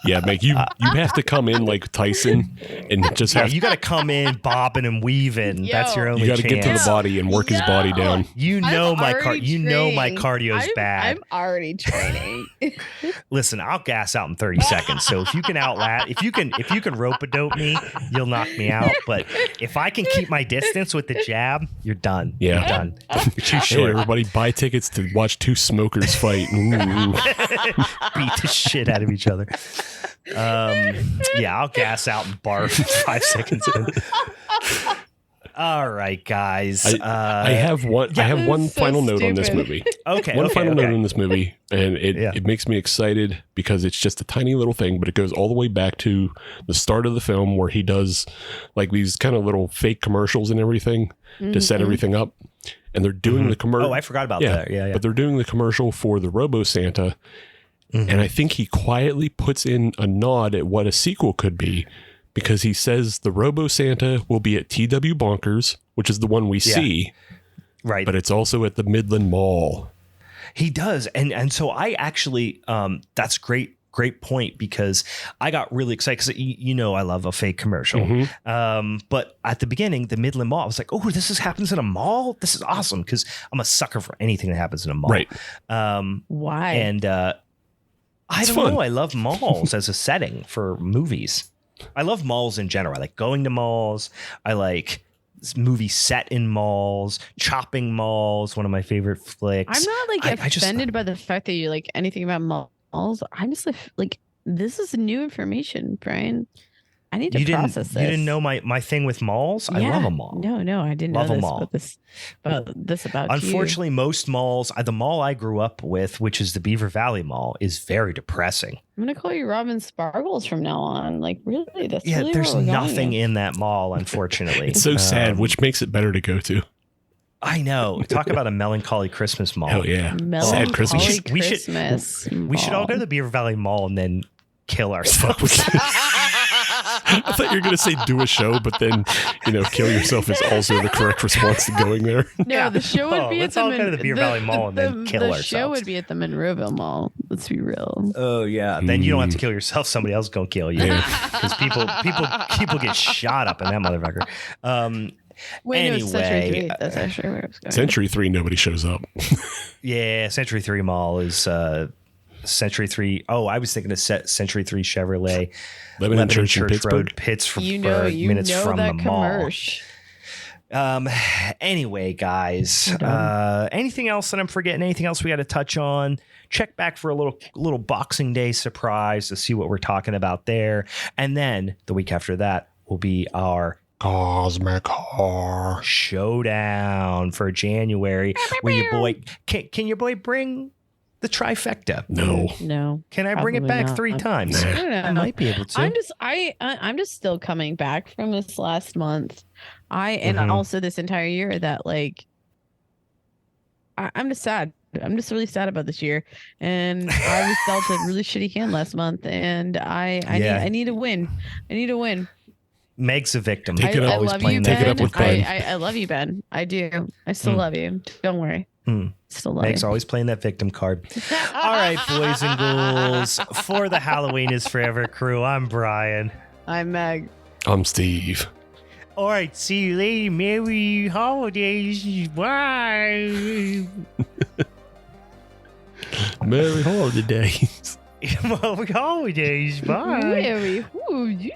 yeah, Meg, you have to come in like Tyson and just have. You got to come in bobbing and weaving. That's your only You got to chance. get to the body and work his body down. You know my cardio's bad. I'm already training. Listen, I'll gas out in 30 seconds. So if you can if you can rope-a-dope me, you'll knock me out. But if I can keep my distance with the jab, you're done. Yeah. You're done. You're too Hey, short. everybody, buy tickets to watch two smokers fight. Ooh. Beat the shit out of each other. Yeah, I'll gas out and barf 5 seconds in. All right, guys. I have one so final note on this stupid. movie. Okay. One final note on this movie, and it makes me excited because it's just a tiny little thing, but it goes all the way back to the start of the film where he does like these kind of little fake commercials and everything to set everything up. And they're doing the commercial. Oh, I forgot about that. Yeah. But they're doing the commercial for the Robo Santa. And I think he quietly puts in a nod at what a sequel could be because he says the Robo Santa will be at TW Bonkers, which is the one we see. Right. But it's also at the Midland Mall. He does. And so I actually, that's great great point, because I got really excited because you know I love a fake commercial. But at the beginning, the Midland Mall, I was like, oh, happens in a mall? This is awesome, because I'm a sucker for anything that happens in a mall. Right. Why? And I don't know. I love malls as a setting for movies. I love malls in general. I like going to malls. I like movies set in malls. Chopping Malls, one of my favorite flicks. I'm not like offended by the fact that you like anything about malls. I'm just like, this is new information, Brian. I need to process this. You didn't know my thing with malls? Yeah. I love a mall. No, I didn't know this about Unfortunately, most malls, the mall I grew up with, which is the Beaver Valley Mall, is very depressing. I'm going to call you Robin Sparkles from now on. Like, really? That's really there's nothing in that mall, unfortunately. It's so sad, which makes it better to go to. I know. Talk about a melancholy Christmas mall. Oh, yeah. Sad Christmas. We should all go to the Beaver Valley Mall and then kill ourselves. I thought you were going to say do a show, but then, kill yourself is also the correct response to going there. No, the show would be at the Beaver Valley Mall and then kill ourselves. The show would be at the Monroeville Mall. Let's be real. Oh, yeah. Then you don't have to kill yourself. Somebody else going to kill you. Because people get shot up in that motherfucker. Anyway, no, Century 3. That's actually where I was going. Century 3, nobody shows up. Yeah, Century 3 Mall is... Century 3. Oh, I was thinking of Century 3 Chevrolet, Lebanon Church Road, Pittsburgh, minutes from the mall. Anyway, guys, anything else that I'm forgetting? Anything else we got to touch on? Check back for a little Boxing Day surprise to see what we're talking about there, and then the week after that will be our Cosmic Horror Showdown for January. Where your boy can your boy bring the trifecta? No. Can I bring it back not. 3 times? I don't know. I might be able to. I'm just still coming back from this last month. And also this entire year that like I'm just sad. I'm just really sad about this year. And I was dealt a really shitty hand last month, and I need a win. I need a win. Meg's a victim. I love you, Ben. I love you, Ben. I do. I still love you. Don't worry. Still love Meg's always playing that victim card. All right, boys and ghouls. For the Halloween is Forever crew, I'm Brian. I'm Meg. I'm Steve. All right, see you later. Merry holidays. Bye. Merry holidays. Merry holidays. Bye. Merry holidays.